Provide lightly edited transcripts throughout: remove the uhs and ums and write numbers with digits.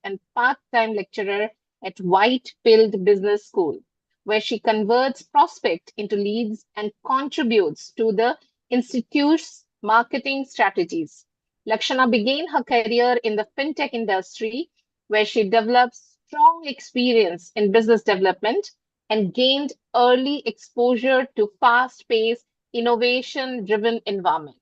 and part-time lecturer at White-Pilled Business School, where she converts prospect into leads and contributes to the institute's marketing strategies. Lakshana began her career in the fintech industry, where she developed strong experience in business development and gained early exposure to fast-paced, innovation-driven environment.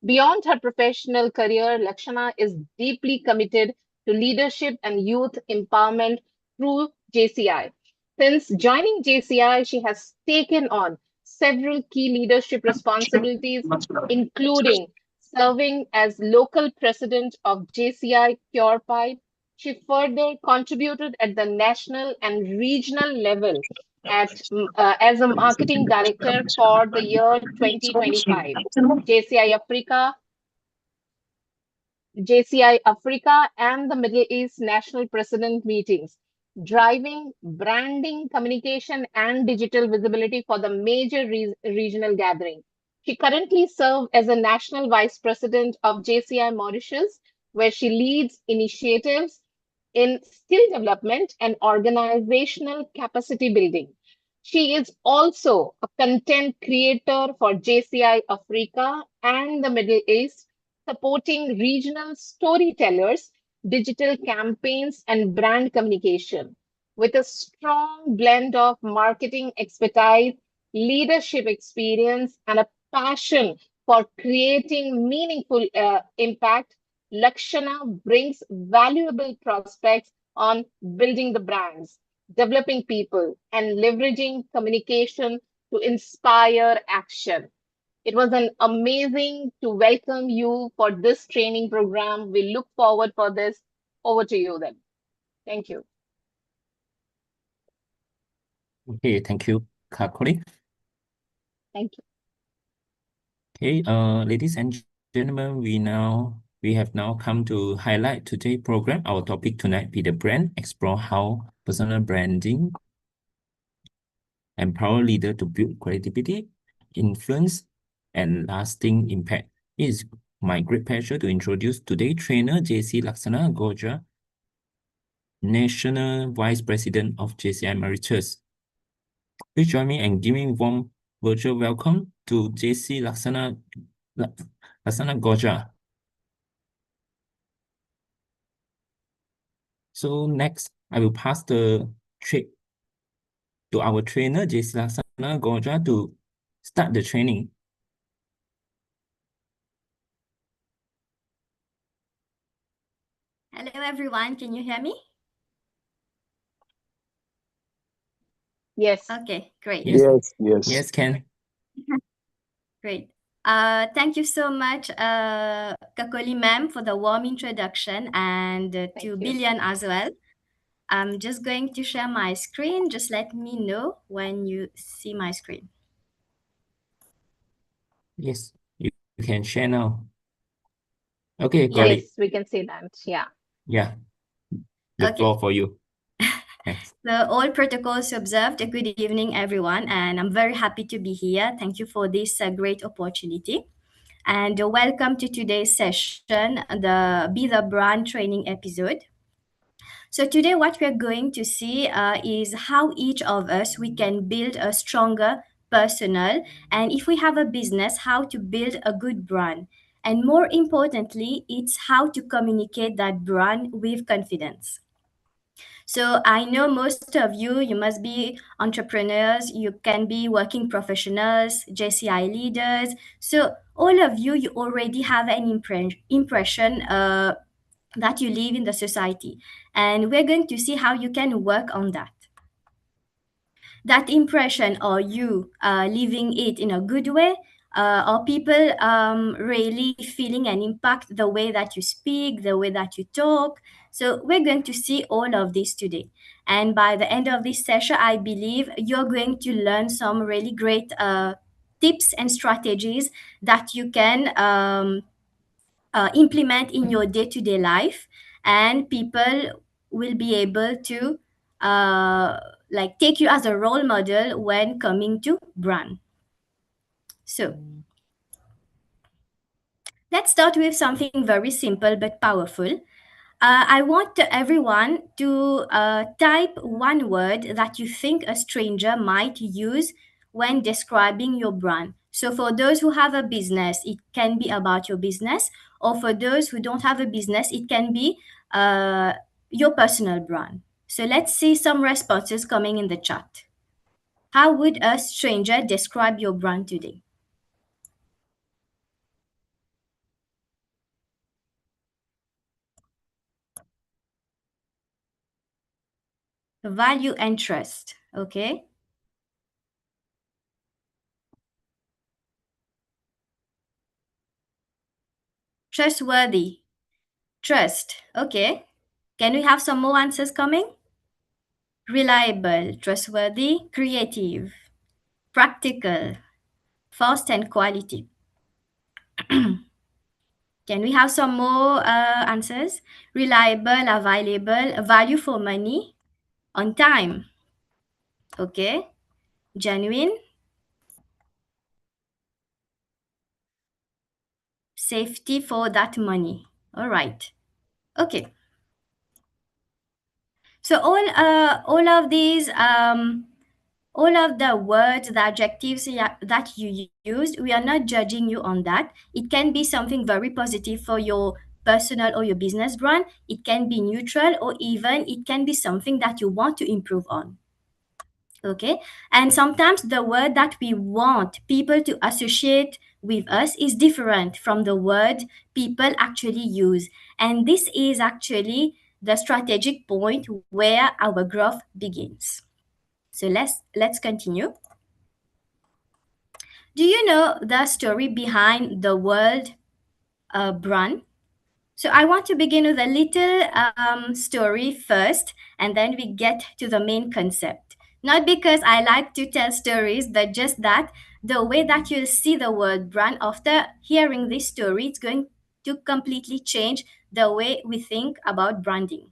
Beyond her professional career, Lakshana is deeply committed to leadership and youth empowerment through JCI. Since joining JCI, she has taken on several key leadership responsibilities, including serving as local president of JCI Quatre. She further contributed at the national and regional level as a marketing director for the year 2025. JCI Africa, JCI Africa, and the Middle East National President meetings, driving branding, communication, and digital visibility for the major regional gathering. She currently serves as a National Vice President of JCI Mauritius, where she leads initiatives in skill development and organizational capacity building. She is also a content creator for JCI Africa and the Middle East, supporting regional storytellers, digital campaigns, and brand communication. With a strong blend of marketing expertise, leadership experience, and a passion for creating meaningful impact, Lakshana brings valuable prospects on building the brands, developing people, and leveraging communication to inspire action. It was an amazing to welcome you for this training program. We look forward for this. Over to you then. Thank you. Okay, thank you, Quatre. Thank you. Okay, ladies and gentlemen, we have now come to highlight today's program. Our topic tonight be the brand, explore how personal branding empower leader to build credibility, influence, and lasting impact. It is my great pleasure to introduce today's trainer, Jc Lakshana Gooljar, National Vice President of JCI Mauritius. Please join me and give me a warm virtual welcome to Jc Lakshana Gooljar. So next, I will pass the trick to our trainer, Jc Lakshana Gooljar, to start the training. Hello, everyone. Can you hear me? Yes. Okay, great. Yes, Ken. Great. Thank you so much, Kakoli ma'am, for the warm introduction, and to Bayan as well. I'm just going to share my screen. Just let me know when you see my screen. Yes, you can share now. Okay, got it. Yes, we can see that. Yeah. Yeah. The floor for you. Thanks. So all protocols observed. Good evening, everyone, and I'm very happy to be here. Thank you for this great opportunity. And welcome to today's session, the Brand Training episode. So today what we're going to see is how each of us, we can build a stronger personal, and if we have a business, how to build a good brand. And more importantly, it's how to communicate that brand with confidence. So I know most of you, you must be entrepreneurs, you can be working professionals, JCI leaders. So all of you, you already have an impression that you live in the society. And we're going to see how you can work on that. That impression, or you living it in a good way, or people really feeling an impact the way that you speak, the way that you talk. So we're going to see all of this today. And by the end of this session, I believe you're going to learn some really great tips and strategies that you can implement in your day-to-day life, and people will be able to take you as a role model when coming to brand. So let's start with something very simple but powerful. I want everyone to type one word that you think a stranger might use when describing your brand. So, for those who have a business, it can be about your business, or for those who don't have a business, it can be uh, your personal brand. So, let's see some responses coming in the chat. How would a stranger describe your brand today? Value and trust. Okay. Trustworthy. Trust. Okay. Can we have some more answers coming? Reliable, trustworthy, creative, practical, fast, and quality. Can we have some more answers? Reliable, available, value for money, on time. Okay. Genuine, safety for that money. All right. Okay. So all of these all of the words, the adjectives that you used, we are not judging you on that. It can be something very positive for your personal or your business brand. It can be neutral, or even it can be something that you want to improve on. Okay. And sometimes the word that we want people to associate with us is different from the word people actually use. And this is actually the strategic point where our growth begins. So let's continue. Do you know the story behind the word brand? So I want to begin with a little story first, and then we get to the main concept. Not because I like to tell stories, but just that the way that you'll see the word brand after hearing this story, it's going to completely change the way we think about branding.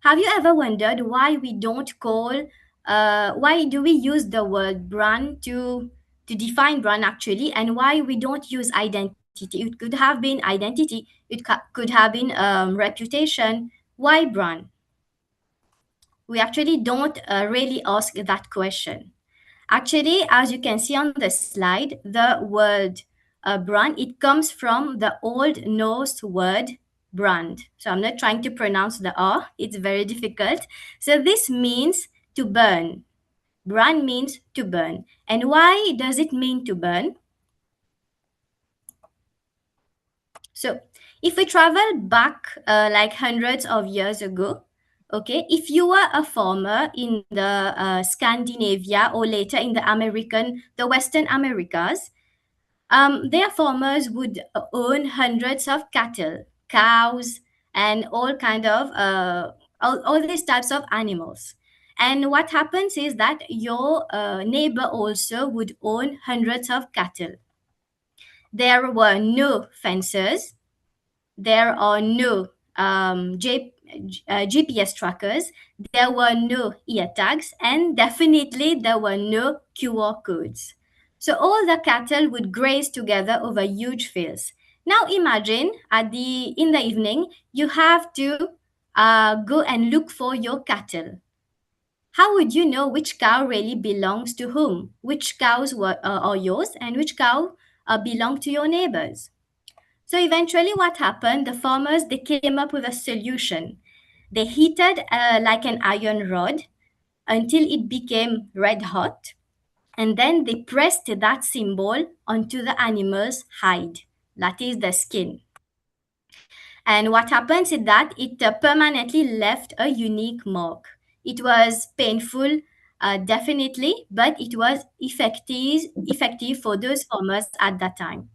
Have you ever wondered why we don't call, why do we use the word brand to define brand actually, and why we don't use identity? It could have been identity, could have been reputation. Why brand? We actually don't really ask that question. Actually, as you can see on the slide, the word brand, it comes from the Old Norse word brand. So I'm not trying to pronounce the R, it's very difficult. So this means to burn. Brand means to burn. And why does it mean to burn? So if we travel back like hundreds of years ago, okay, if you were a farmer in the Scandinavia, or later in the Western Americas, their farmers would own hundreds of cattle, cows, and all these types of animals. And what happens is that your neighbor also would own hundreds of cattle. There were no fences, there are no GPS trackers, there were no ear tags, and definitely there were no QR codes. So all the cattle would graze together over huge fields. Now imagine in the evening you have to go and look for your cattle. How would you know which cow really belongs to whom? Which cows are yours and which cow belong to your neighbors? So eventually what happened, the farmers, they came up with a solution. They heated like an iron rod until it became red hot, and then they pressed that symbol onto the animal's hide, that is the skin. And what happens is that it permanently left a unique mark. It was painful, definitely, but it was effective for those farmers at that time.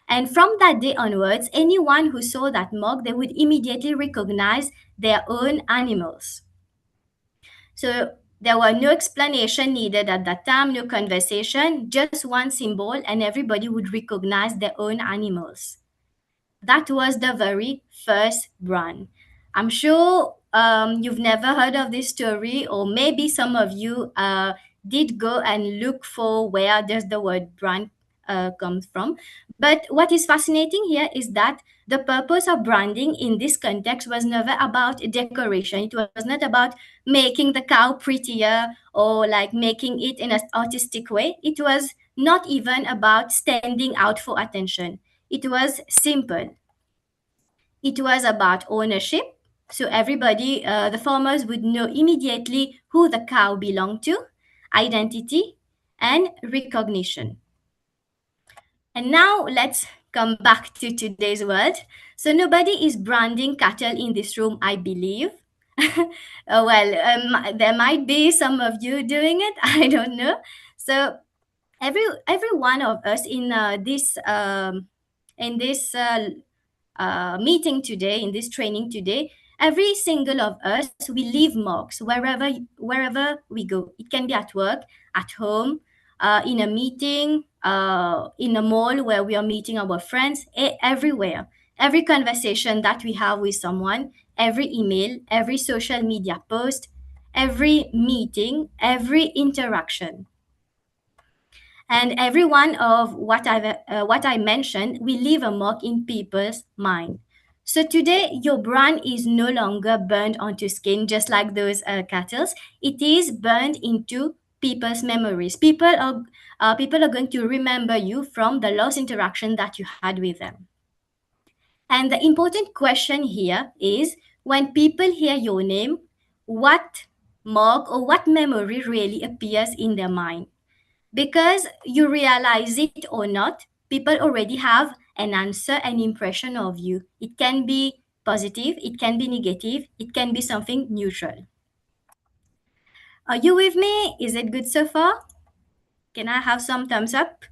And from that day onwards, anyone who saw that mark, they would immediately recognize their own animals. So there were no explanation needed at that time, no conversation, just one symbol, and everybody would recognize their own animals. That was the very first brand. I'm sure you've never heard of this story, or maybe some of you did go and look for where does the word brand comes from. But what is fascinating here is that the purpose of branding in this context was never about decoration. It was not about making the cow prettier or like making it in an artistic way. It was not even about standing out for attention. It was simple. It was about ownership. So everybody, the farmers would know immediately who the cow belonged to, identity, and recognition. And now let's come back to today's world. So nobody is branding cattle in this room, I believe. There might be some of you doing it. I don't know. So every one of us in this meeting today, in this training today, every single of us, we leave marks wherever we go. It can be at work, at home, in a meeting, in a mall where we are meeting our friends, everywhere. Every conversation that we have with someone, every email, every social media post, every meeting, every interaction. And every one of what I mentioned will leave a mark in people's mind. So today, your brand is no longer burned onto skin, just like those cattles. It is burned into people's memories. People are going to remember you from the last interaction that you had with them. And the important question here is, when people hear your name, what mark or what memory really appears in their mind? Because you realize it or not, people already have an answer, an impression of you. It can be positive, it can be negative, it can be something neutral. Are you with me? Is it good so far? Can I have some thumbs up?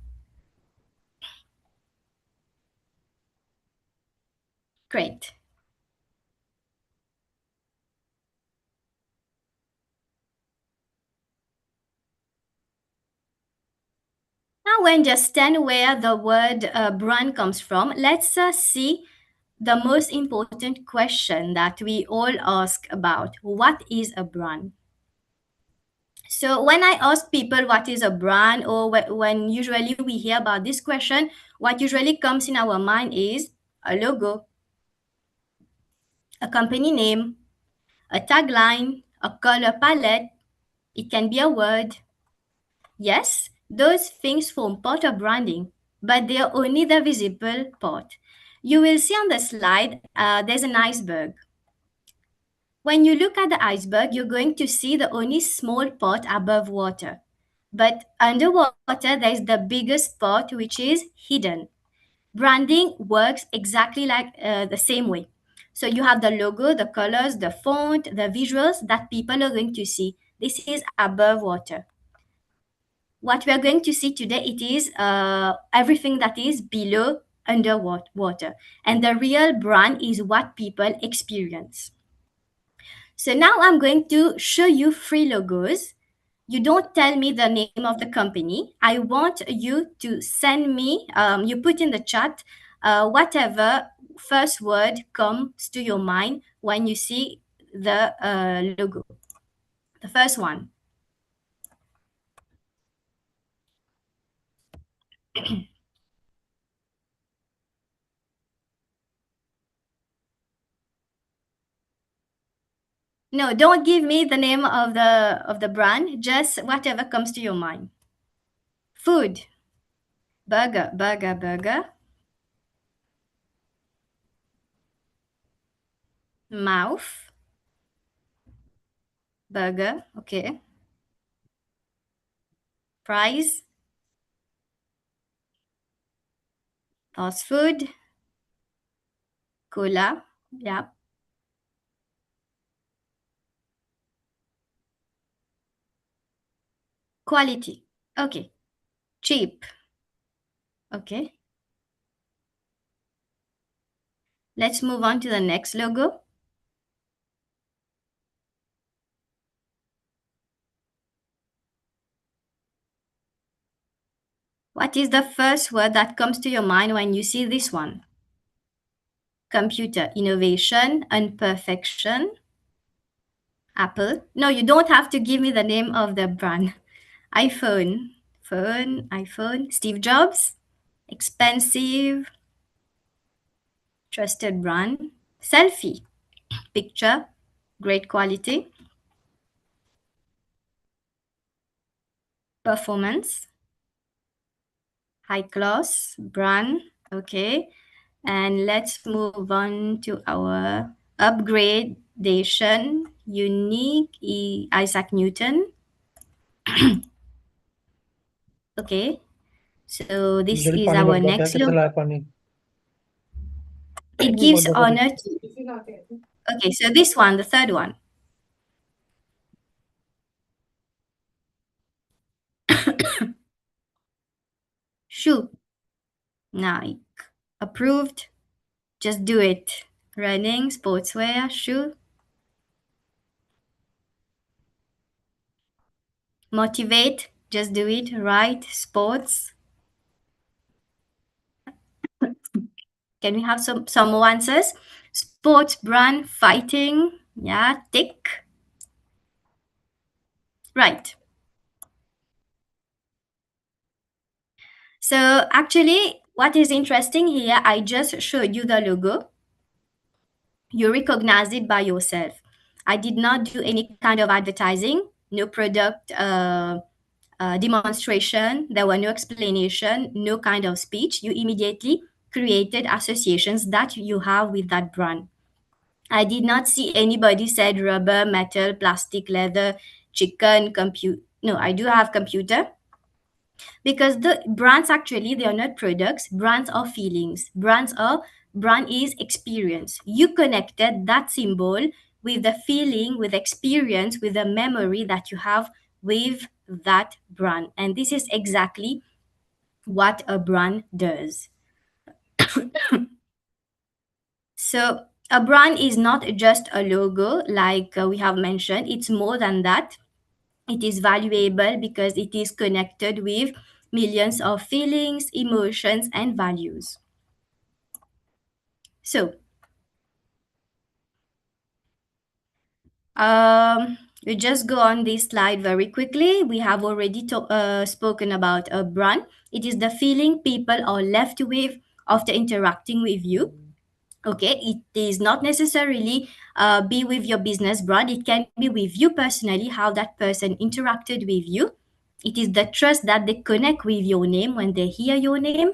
Great. Now, when just stand where the word brand comes from, let's see the most important question that we all ask about. What is a brand? So when I ask people what is a brand, or when usually we hear about this question, what usually comes in our mind is a logo, a company name, a tagline, a color palette. It can be a word. Yes, those things form part of branding, but they are only the visible part. You will see on the slide, there's an iceberg. When you look at the iceberg, you're going to see the only small part above water. But underwater, there's the biggest part, which is hidden. Branding works exactly like the same way. So you have the logo, the colors, the font, the visuals that people are going to see. This is above water. What we are going to see today, it is everything that is below underwater. And the real brand is what people experience. So now I'm going to show you 3 logos. You don't tell me the name of the company. I want you to send me, you put in the chat whatever first word comes to your mind when you see the logo. The first one. No, don't give me the name of the brand, just whatever comes to your mind. Food. Burger, burger, burger. Mouth. Burger, okay. Fries. Fast food. Cola. Yeah. Quality. Okay. Cheap. Okay. Let's move on to the next logo. What is the first word that comes to your mind when you see this one? Computer. Innovation. Imperfection. Apple. No, you don't have to give me the name of the brand. iPhone. Phone. iPhone. Steve Jobs. expensive, trusted brand, selfie, picture, great quality, performance, high class, brand, okay. And let's move on to our upgradation, unique, Isaac Newton. Okay, so this जल्दी is पानी our भर दो क्या next कितना look. लाया पानी It भर gives दो honor to. Okay, so this one, the third one. Shoe, Nike, approved. Just do it. Running, sportswear, shoe. Motivate, just do it. Right, sports. Can we have some more answers? Sports brand, fighting. Yeah, tick. Right. So actually, what is interesting here, I just showed you the logo. You recognize it by yourself. I did not do any kind of advertising, no product demonstration. There were no explanation, no kind of speech. You immediately created associations that you have with that brand. I did not see anybody said rubber, metal, plastic, leather, chicken, compute. No, I do have computer, because the brands actually, they are not products. Brands are feelings. Brand is experience. You connected that symbol with the feeling, with experience, with the memory that you have with that brand, and this is exactly what a brand does. So a brand is not just a logo, like we have mentioned. It's more than that. It is valuable because it is connected with millions of feelings, emotions, and values. So, we just go on this slide very quickly. We have already spoken about a brand. It is the feeling people are left with after interacting with you. Okay, it is not necessarily be with your business brand. It can be with you personally, how that person interacted with you. It is the trust that they connect with your name when they hear your name.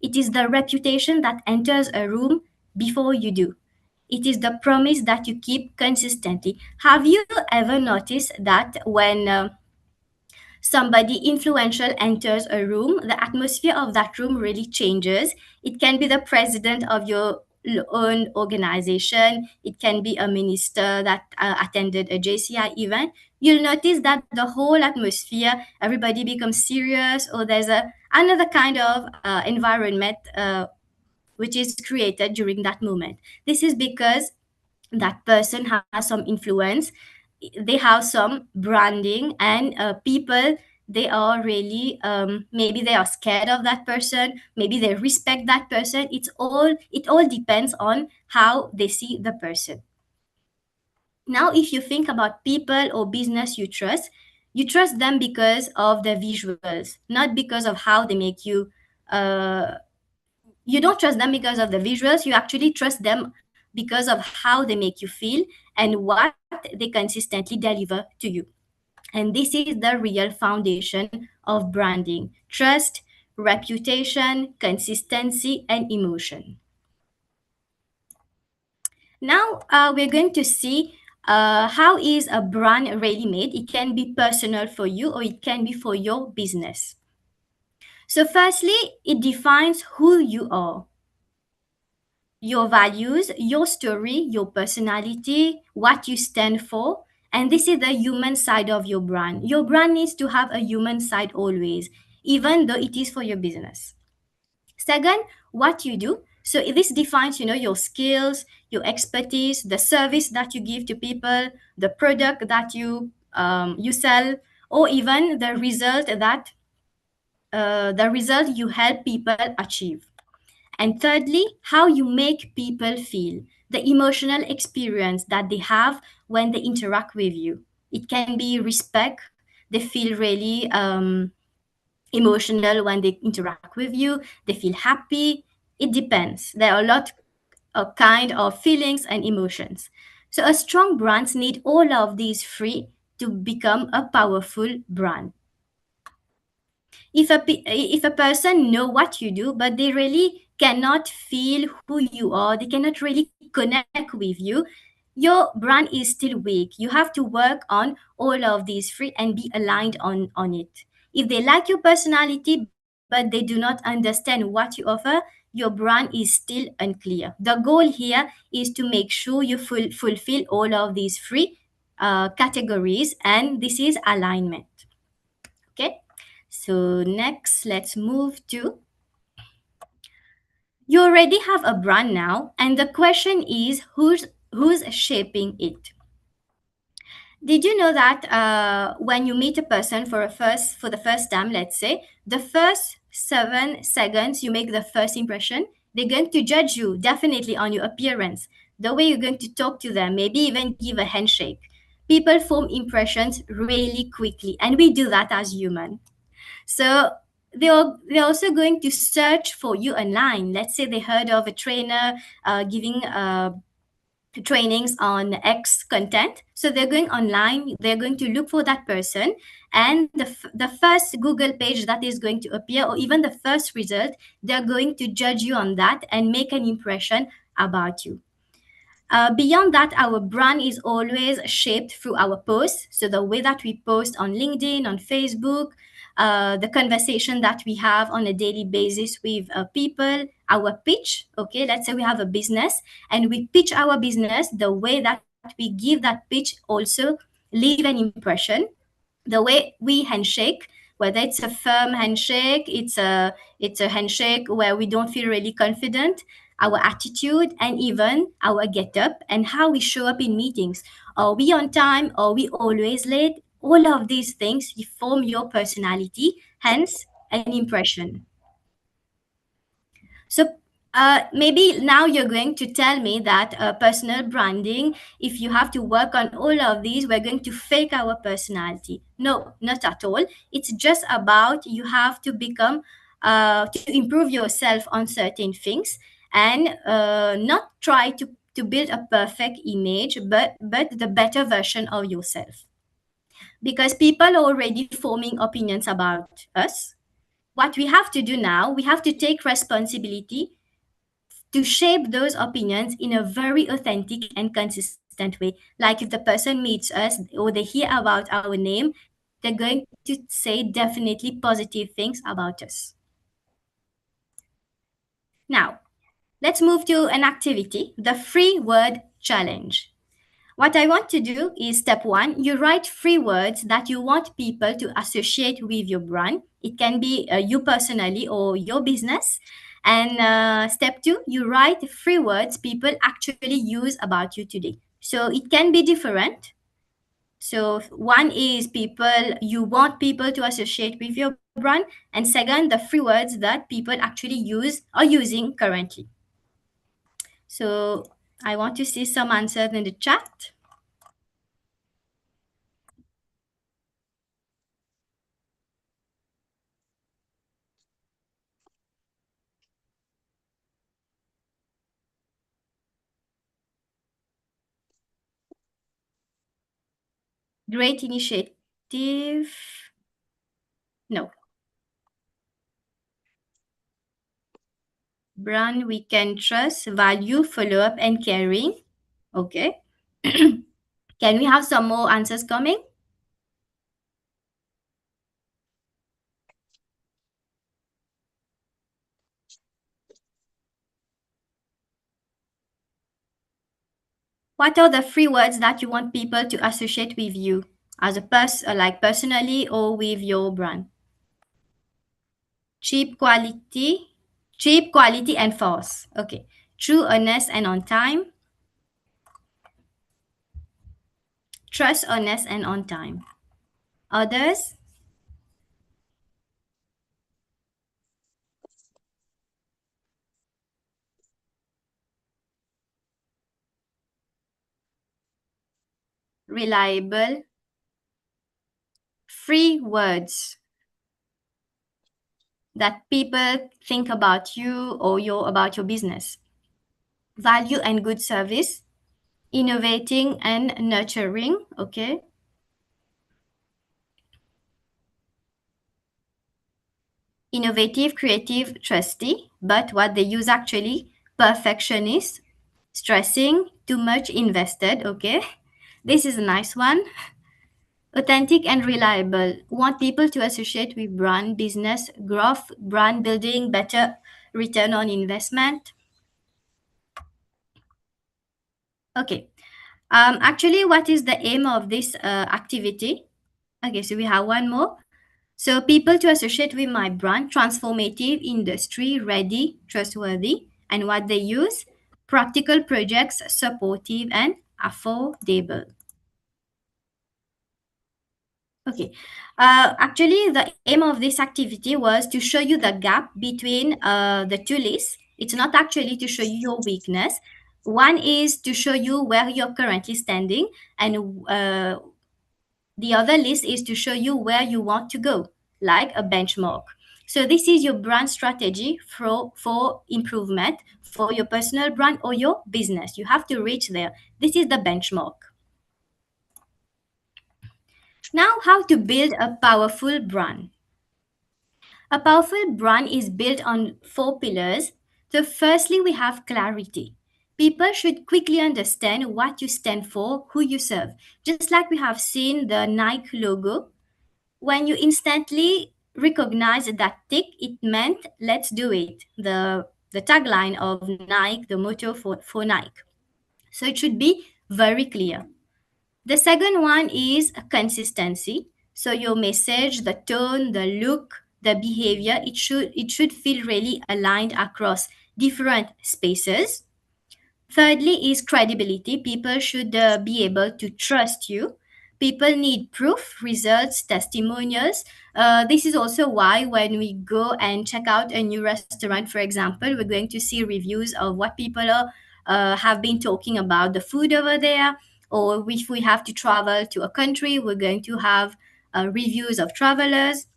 It is the reputation that enters a room before you do. It is the promise that you keep consistently. Have you ever noticed that when somebody influential enters a room, the atmosphere of that room really changes? It can be the president of your own organization, it can be a minister that attended a JCI event. You'll notice that the whole atmosphere, everybody becomes serious, or there's another kind of environment which is created during that moment. This is because that person has some influence, they have some branding, and people, they are really maybe they are scared of that person, maybe they respect that person. It all depends on how they see the person. Now if you think about people or business you trust them because of the visuals, not because of how they make you you don't trust them because of the visuals. You actually trust them because of how they make you feel and what they consistently deliver to you. And this is the real foundation of branding: trust, reputation, consistency, and emotion. Now we're going to see how is a brand really made. It can be personal for you or it can be for your business. So firstly, it defines who you are, your values, your story, your personality, what you stand for. And this is the human side of your brand. Your brand needs to have a human side always, even though it is for your business. Second, what you do. So this defines, your skills, your expertise, the service that you give to people, the product that you sell, or even the result you help people achieve. And thirdly, how you make people feel, the emotional experience that they have when they interact with you. It can be respect, they feel really emotional when they interact with you, they feel happy. It depends. There are a lot of kind of feelings and emotions. So a strong brand need all of these three to become a powerful brand. If a person know what you do but they really cannot feel who you are, they cannot really connect with you, your brand is still weak. You have to work on all of these three and be aligned on it. If they like your personality but they do not understand what you offer, your brand is still unclear. The goal here is to make sure you fulfill all of these three categories, and this is alignment. Okay, so next let's move to, you already have a brand now, and the question is who's shaping it. Did you know that when you meet a person for the first time, let's say, the first 7 seconds you make the first impression, they're going to judge you definitely on your appearance, the way you're going to talk to them, maybe even give a handshake. People form impressions really quickly, and we do that as human. So they're also going to search for you online. Let's say they heard of a trainer giving trainings on X content. So they're going online, they're going to look for that person, and the first Google page that is going to appear, or even the first result, they're going to judge you on that and make an impression about you. Beyond that, our brand is always shaped through our posts. So the way that we post on LinkedIn, on Facebook, the conversation that we have on a daily basis with people, our pitch. Okay, let's say we have a business and we pitch our business. The way that we give that pitch also leave an impression. The way we handshake, whether it's a firm handshake, it's a handshake where we don't feel really confident, our attitude, and even our get up and how we show up in meetings. Are we on time? Are we always late? All of these things form your personality, hence an impression. So maybe now you're going to tell me that personal branding, if you have to work on all of these, we're going to fake our personality. No, not at all. It's just about you have to become, to improve yourself on certain things, and not try to build a perfect image, but the better version of yourself. Because people are already forming opinions about us. What we have to do now, we have to take responsibility to shape those opinions in a very authentic and consistent way. Like if the person meets us or they hear about our name, they're going to say definitely positive things about us. Now, let's move to an activity, the 3-word challenge. What I want to do is step 1, you write 3 words that you want people to associate with your brand. It can be you personally or your business. And step 2, you write 3 words people actually use about you today. So it can be different. So one is people, you want people to associate with your brand. And second, the 3 words that people actually use or using currently. So I want to see some answers in the chat. Great initiative. No. Brand we can trust, value, follow up, and caring. Okay. Can we have some more answers coming? What are the 3 words that you want people to associate with you as a like personally or with your brand? Cheap quality, and fast. Okay. True, honest, and on time. Trust, honest, and on time. Others? Reliable. 3 words. that people think about you or about your business. Value and good service, innovating and nurturing, okay? Innovative, creative, trusty, but what they use actually, perfectionist, stressing, too much invested, okay? This is a nice one. Authentic and reliable. Want people to associate with brand, business, growth, brand building, better return on investment. Okay. Actually, what is the aim of this activity? Okay, so we have one more. So people to associate with my brand, transformative, industry, ready, trustworthy, and what they use, practical projects, supportive and affordable. Okay. Actually, the aim of this activity was to show you the gap between the two lists. It's not actually to show you your weakness. One is to show you where you're currently standing, and the other list is to show you where you want to go, like a benchmark. So this is your brand strategy for improvement for your personal brand or your business. You have to reach there. This is the benchmark. Now, how to build a powerful brand. A powerful brand is built on four pillars. So, firstly, we have clarity. People should quickly understand what you stand for, who you serve. Just like we have seen the Nike logo, when you instantly recognize that tick, it meant let's do it. The tagline of Nike, the motto for Nike. So, it should be very clear. The second one is consistency. So your message, the tone, the look, the behavior, it should feel really aligned across different spaces. Thirdly is credibility. People should be able to trust you. People need proof, results, testimonials. This is also why when we go and check out a new restaurant, for example, we're going to see reviews of what people have been talking about the food over there. Or if we have to travel to a country, we're going to have reviews of travelers.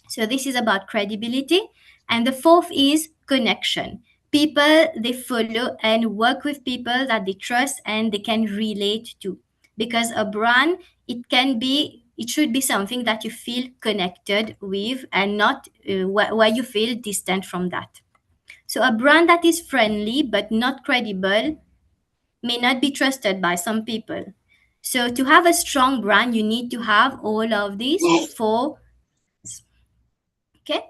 So this is about credibility. And the fourth is connection. People they follow and work with people that they trust and they can relate to. Because a brand, it should be something that you feel connected with and not where you feel distant from that. So a brand that is friendly but not credible may not be trusted by some people. So to have a strong brand, you need to have all of these four. Okay.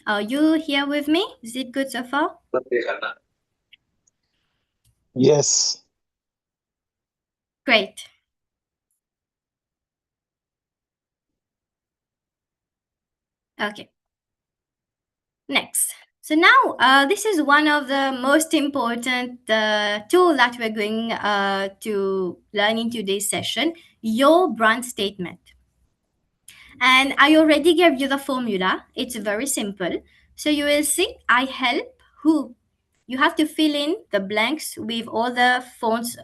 Are you here with me? Is it good so far? Yes. Great. Okay. Next. So now this is one of the most important tool that we're going to learn in today's session, your brand statement. And I already gave you the formula. It's very simple. So you will see I help who. You have to fill in the blanks with all the fonts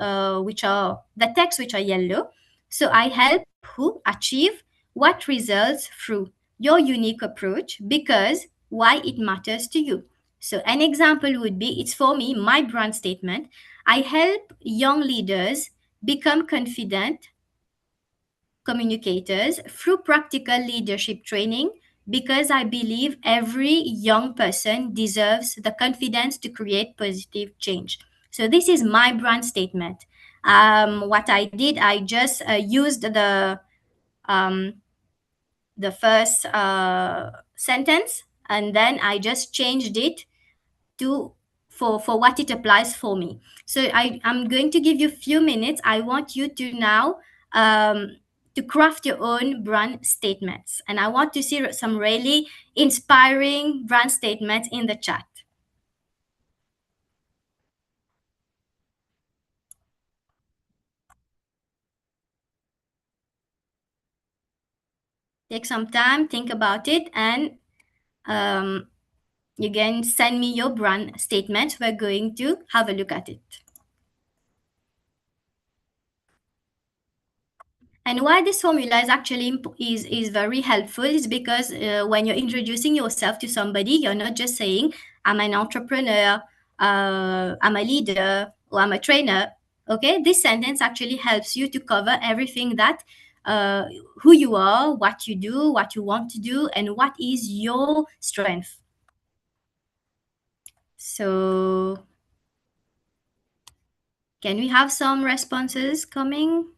which are the text which are yellow. So I help who achieve what results through your unique approach because why it matters to you. So an example would be it's for me, my brand statement. I help young leaders become confident communicators through practical leadership training because I believe every young person deserves the confidence to create positive change. So, this is my brand statement. What I did, I just used um, the first sentence and then I just changed it to for what it applies for me. So I'm going to give you a few minutes. I want you to now to craft your own brand statements, and I want to see some really inspiring brand statements in the chat. Take some time, think about it, and you can send me your brand statement. We're going to have a look at it. And why this formula is actually is very helpful is because when you're introducing yourself to somebody, you're not just saying, I'm an entrepreneur, I'm a leader, or I'm a trainer. Okay, this sentence actually helps you to cover everything that uh, who you are, what you do, what you want to do, and what is your strength. So, can we have some responses coming?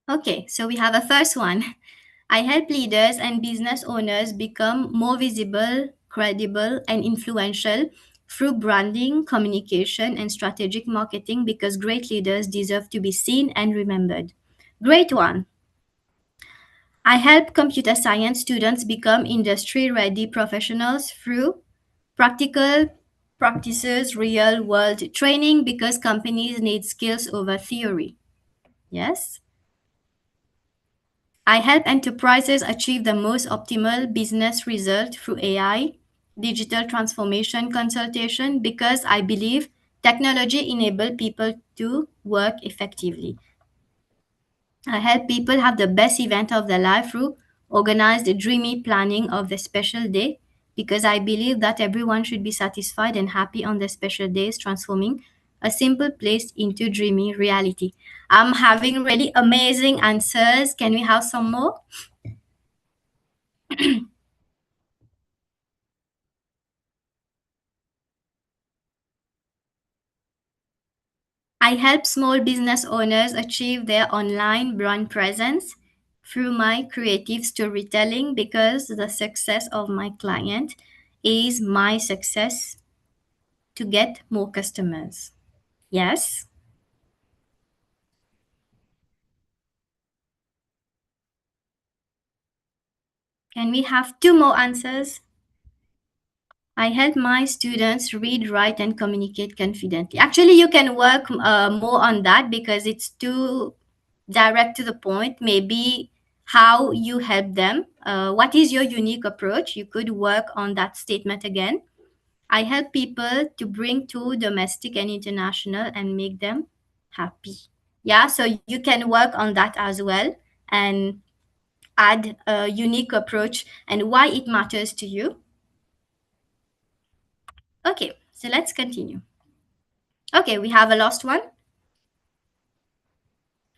Okay, so we have a first one. I help leaders and business owners become more visible, credible, and influential through branding, communication, and strategic marketing because great leaders deserve to be seen and remembered. Great one. I help computer science students become industry ready professionals through practical practices, real world training because companies need skills over theory. Yes. I help enterprises achieve the most optimal business result through AI, digital transformation consultation, because I believe technology enables people to work effectively. I help people have the best event of their life through organized, dreamy planning of the special day, because I believe that everyone should be satisfied and happy on their special days, transforming a simple place into dreamy reality. I'm having really amazing answers. Can we have some more? I help small business owners achieve their online brand presence through my creative storytelling because the success of my client is my success to get more customers. Yes. Can we have two more answers? I help my students read, write, and communicate confidently. Actually, you can work more on that because it's too direct to the point. Maybe how you help them. What is your unique approach? You could work on that statement again. I help people to bring to domestic and international and make them happy. Yeah, so you can work on that as well and add a unique approach and why it matters to you. Okay, so let's continue. Okay, we have a last one.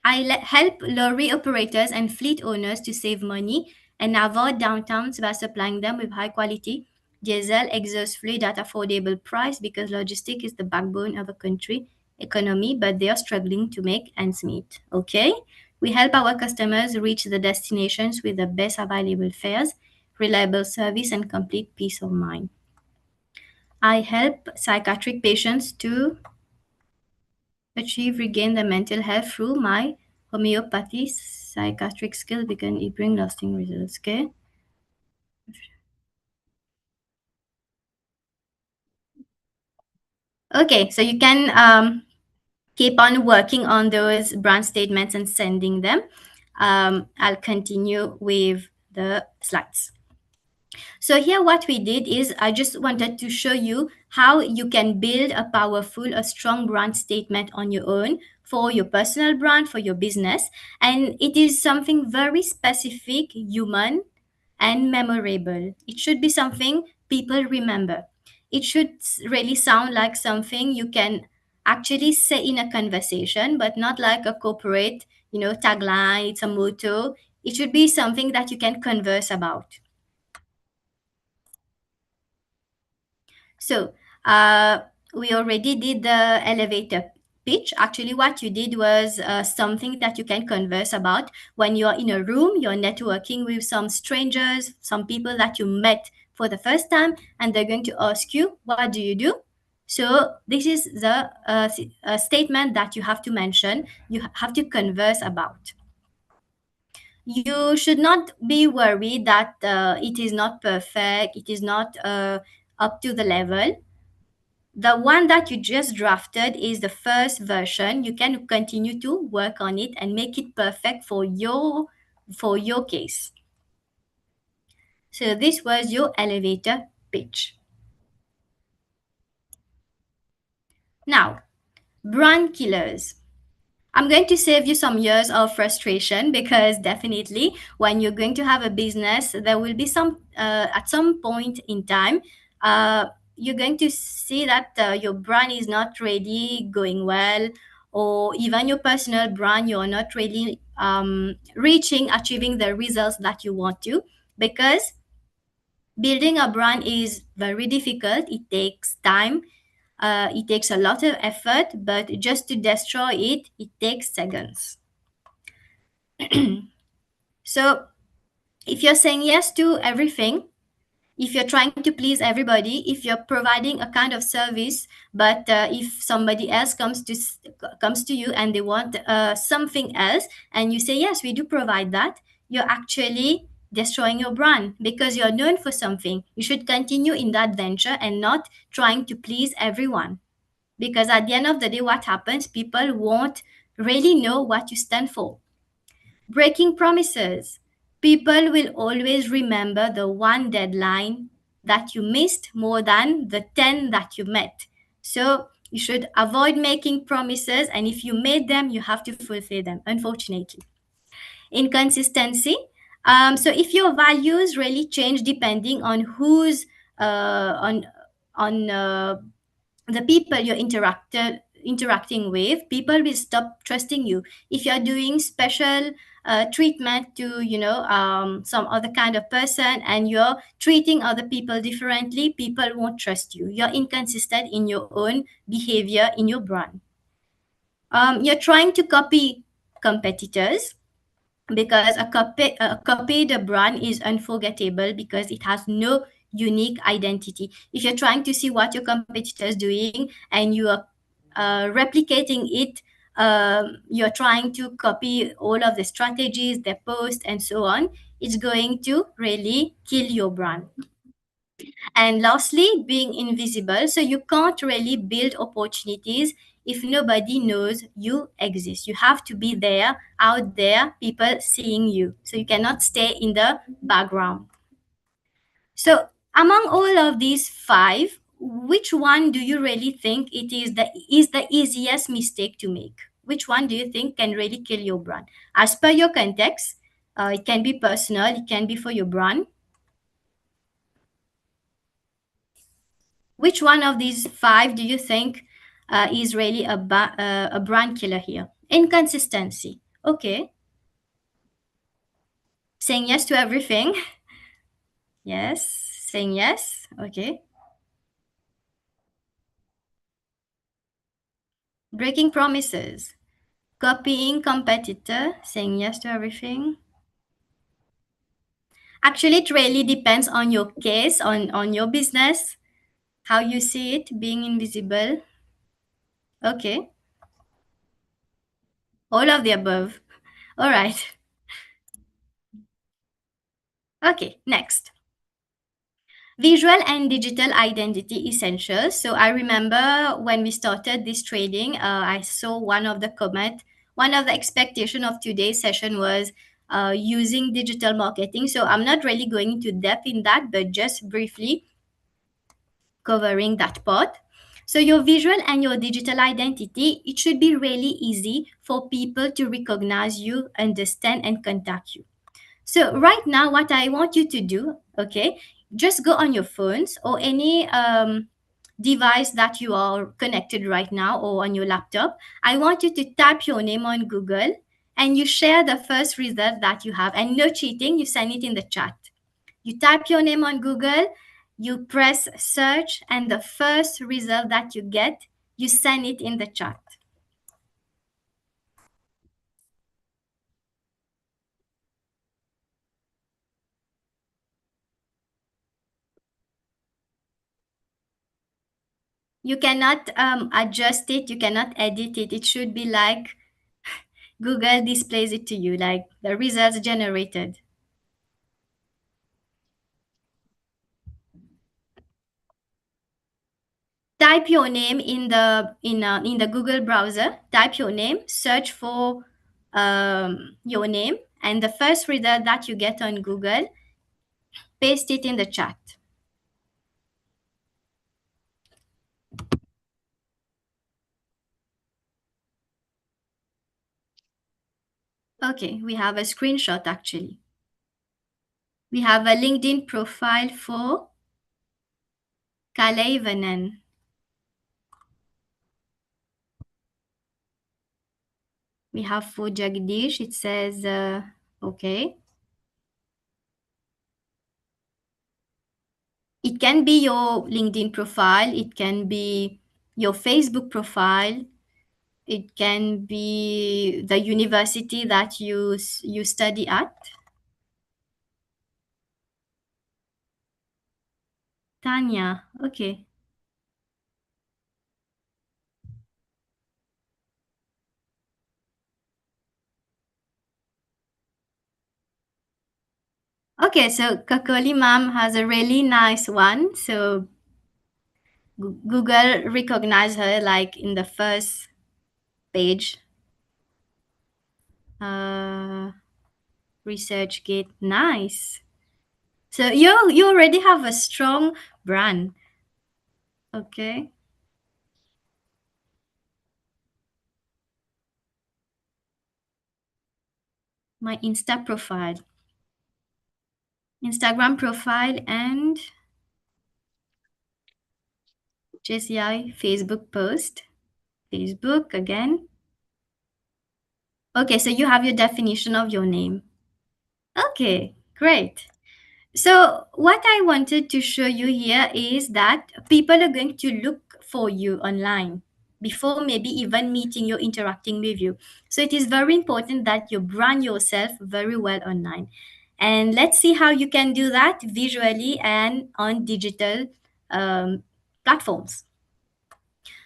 I help lorry operators and fleet owners to save money and avoid downtowns by supplying them with high quality diesel exhaust fluid at affordable price because logistics is the backbone of a country economy, but they are struggling to make ends meet. Okay, we help our customers reach the destinations with the best available fares, reliable service, and complete peace of mind. I help psychiatric patients to regain the mental health through my homeopathy psychiatric skill because it bring lasting results. Okay. Okay, so you can keep on working on those brand statements and sending them. I'll continue with the slides. So here what we did is I just wanted to show you how you can build a powerful, a strong brand statement on your own for your personal brand, for your business. And it is something very specific, human, and memorable. It should be something people remember. It should really sound like something you can actually say in a conversation, but not like a corporate, tagline, it's a motto. It should be something that you can converse about. So we already did the elevator pitch. Actually, what you did was something that you can converse about when you're in a room, you're networking with some strangers, some people that you met for the first time, and they're going to ask you, what do you do? So this is the statement that you have to mention, you have to converse about. You should not be worried that it is not perfect, it is not up to the level. the one that you just drafted is the first version. You can continue to work on it and make it perfect for your case. So this was your elevator pitch. Now, brand killers. I'm going to save you some years of frustration, because definitely when you're going to have a business, there will be some, at some point in time, you're going to see that your brand is not really going well, or even your personal brand, you're not really achieving the results that you want to, because building a brand is very difficult. It takes time. It takes a lot of effort, but just to destroy it, it takes seconds. So if you're saying yes to everything, if you're trying to please everybody, if you're providing a kind of service, but if somebody else comes to you and they want something else, and you say yes, we do provide that, you're actually destroying your brand, because you're known for something. You should continue in that venture and not trying to please everyone, because at the end of the day, what happens, people won't really know what you stand for. Breaking promises. People will always remember the one deadline that you missed more than the 10 that you met. So you should avoid making promises, and if you made them, you have to fulfill them, unfortunately. Inconsistency. So if your values really change depending on who's on the people you're interacting with, people will stop trusting you. If you're doing special treatment to some other kind of person, and you're treating other people differently, people won't trust you. You're inconsistent in your own behavior, in your brand. You're trying to copy competitors, because a copied brand is unforgettable, because it has no unique identity. If you're trying to see what your competitors doing and you are replicating it, you're trying to copy all of the strategies, their posts, and so on, it's going to really kill your brand. And lastly, being invisible. So you can't really build opportunities if nobody knows you exist. You have to be there, out there, people seeing you. So you cannot stay in the background. So among all of these five, which one do you really think is the easiest mistake to make? Which one do you think can really kill your brand? As per your context, it can be personal, it can be for your brand. Which one of these five do you think is really a brand killer here? Inconsistency. Okay. Saying yes to everything. Yes. Saying yes. Okay. Breaking promises. Copying competitor. Saying yes to everything. Actually, it really depends on your case, on your business, how you see it, being invisible. Okay. All of the above. All right. Okay, next. Visual and digital identity essentials. So I remember when we started this training, I saw one of the expectation of today's session was using digital marketing. So I'm not really going into depth in that, but just briefly covering that part. So your visual and your digital identity, it should be really easy for people to recognize you, understand, and contact you. So right now, what I want you to do, okay, just go on your phones or any device that you are connected right now, or on your laptop. I want you to type your name on Google, and you share the first result that you have. And no cheating, you send it in the chat. You type your name on Google, you press search, and the first result that you get, you send it in the chat. You cannot adjust it, you cannot edit it. It should be like Google displays it to you, like the results generated. type your name in the Google browser. Type your name, search for your name, and the first result that you get on Google, paste it in the chat. Okay, we have a screenshot actually. We have a LinkedIn profile for Kalaivanan. We have for Jagdish, it says, okay. It can be your LinkedIn profile, it can be your Facebook profile, it can be the university that you study at. Tanya, okay. Okay, so Kakoli ma'am has a really nice one. So Google recognized her like in the first page. ResearchGate, nice. So you already have a strong brand. Okay. My Instagram profile and JCI Facebook post. Facebook again. Okay, so you have your definition of your name. Okay, great. So what I wanted to show you here is that people are going to look for you online before maybe even meeting you, interacting with you. So it is very important that you brand yourself very well online. And let's see how you can do that visually and on digital platforms.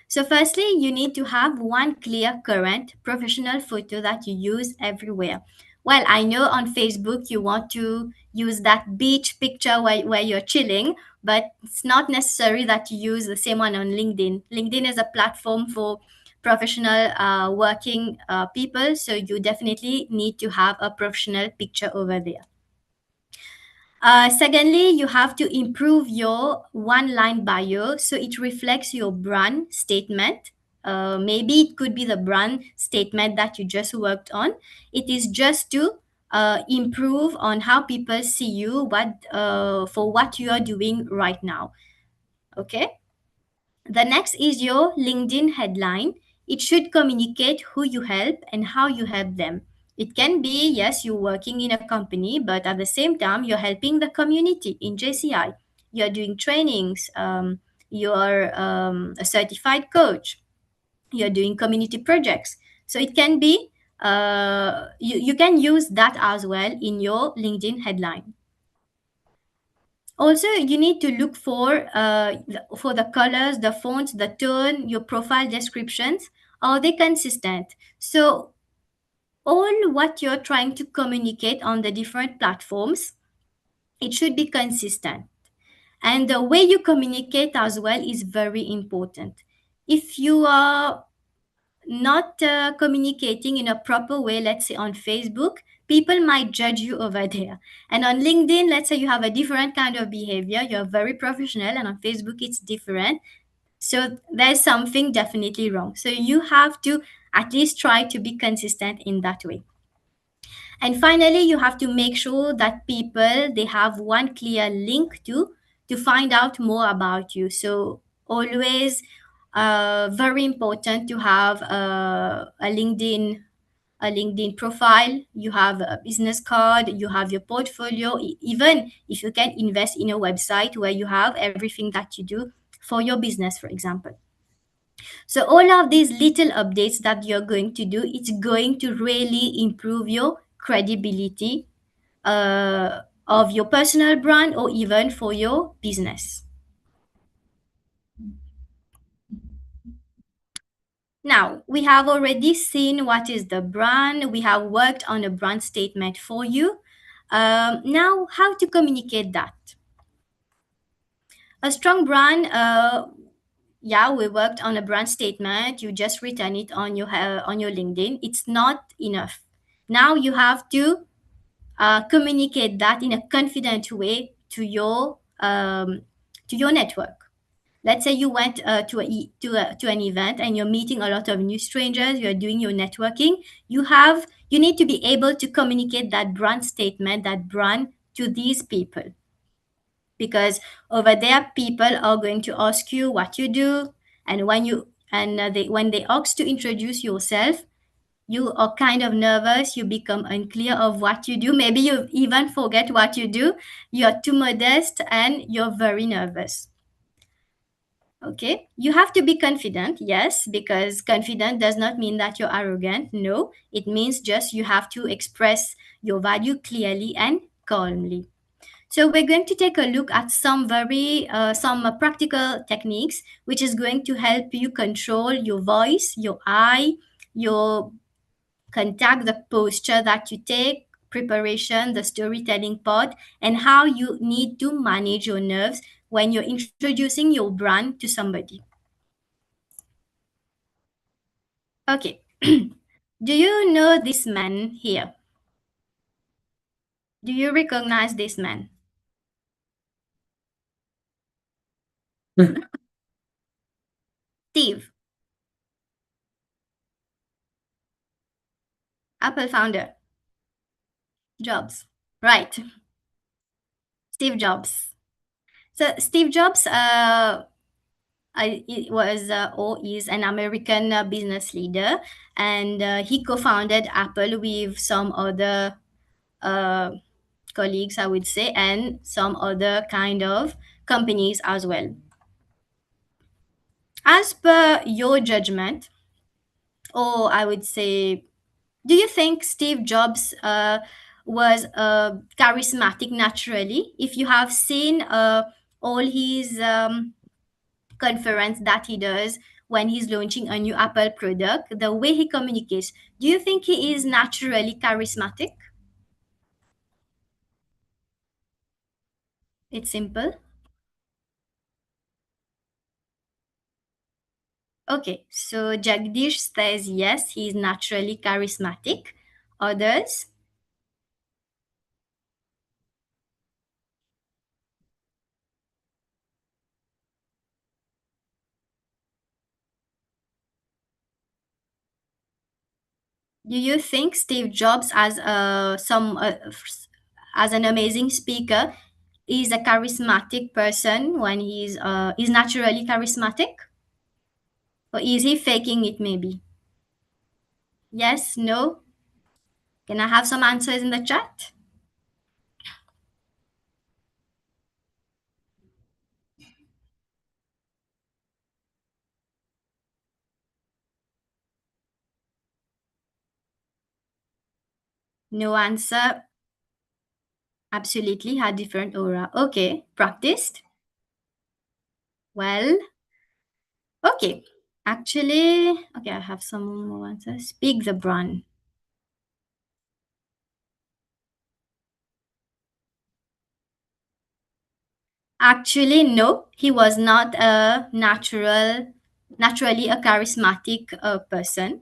So firstly, you need to have one clear, current, professional photo that you use everywhere. Well, I know on Facebook you want to use that beach picture where you're chilling, but it's not necessary that you use the same one on LinkedIn. LinkedIn is a platform for professional working people, so you definitely need to have a professional picture over there. Secondly, you have to improve your one-line bio so it reflects your brand statement. Maybe it could be the brand statement that you just worked on. It is just to improve on how people see you, for what you are doing right now. Okay. The next is your LinkedIn headline. It should communicate who you help and how you help them. It can be, yes, you're working in a company, but at the same time, you're helping the community in JCI. You're doing trainings, you're a certified coach, you're doing community projects. So it can be, you can use that as well in your LinkedIn headline. Also, you need to look for the colors, the fonts, the tone, your profile descriptions. Are they consistent? So all what you're trying to communicate on the different platforms, it should be consistent. And the way you communicate as well is very important. If you are not communicating in a proper way, let's say on Facebook, people might judge you over there. And on LinkedIn, let's say you have a different kind of behavior, you're very professional, and on Facebook, it's different. So there's something definitely wrong. So you have to at least try to be consistent in that way. And finally, you have to make sure that people, they have one clear link to find out more about you. So always very important to have a LinkedIn profile, you have a business card, you have your portfolio, even if you can invest in a website where you have everything that you do for your business, for example. So all of these little updates that you're going to do, it's going to really improve your credibility of your personal brand or even for your business. Now, we have already seen what is the brand. We have worked on a brand statement for you. Now, how to communicate that? A strong brand, yeah, we worked on a brand statement. You just return it on your LinkedIn. It's not enough. Now you have to communicate that in a confident way to your network. Let's say you went to an event and you're meeting a lot of new strangers. You're doing your networking. You need to be able to communicate that brand statement, that brand to these people, because over there people are going to ask you what you do, and when they ask to introduce yourself, you are kind of nervous, you become unclear of what you do, maybe you even forget what you do, you're too modest and you're very nervous. Okay, you have to be confident, yes, because confident does not mean that you're arrogant. No, it means just you have to express your value clearly and calmly. So we're going to take a look at some practical techniques, which is going to help you control your voice, your eye, your contact, the posture that you take, preparation, the storytelling part, and how you need to manage your nerves when you're introducing your brand to somebody. Okay. Do you know this man here? Do you recognize this man? Steve, Apple founder. Jobs. Right. Steve Jobs. So Steve Jobs it was or is an American business leader, and he co-founded Apple with some other uh, colleagues, I would say, and some other kind of companies as well. As per your judgment, or I would say, do you think Steve Jobs was charismatic naturally? If you have seen all his conference that he does when he's launching a new Apple product, the way he communicates, do you think he is naturally charismatic? It's simple. Okay, so Jagdish says yes, he is naturally charismatic. Others? Do you think Steve Jobs, as an amazing speaker, is a charismatic person when he's naturally charismatic, or is he faking it? Maybe. Yes. No. Can I have some answers in the chat? No answer. Absolutely had different aura. Okay. Practiced. Well. Okay. Actually, okay. I have some more answers. Speak the brand. Actually, no, he was not naturally a charismatic person.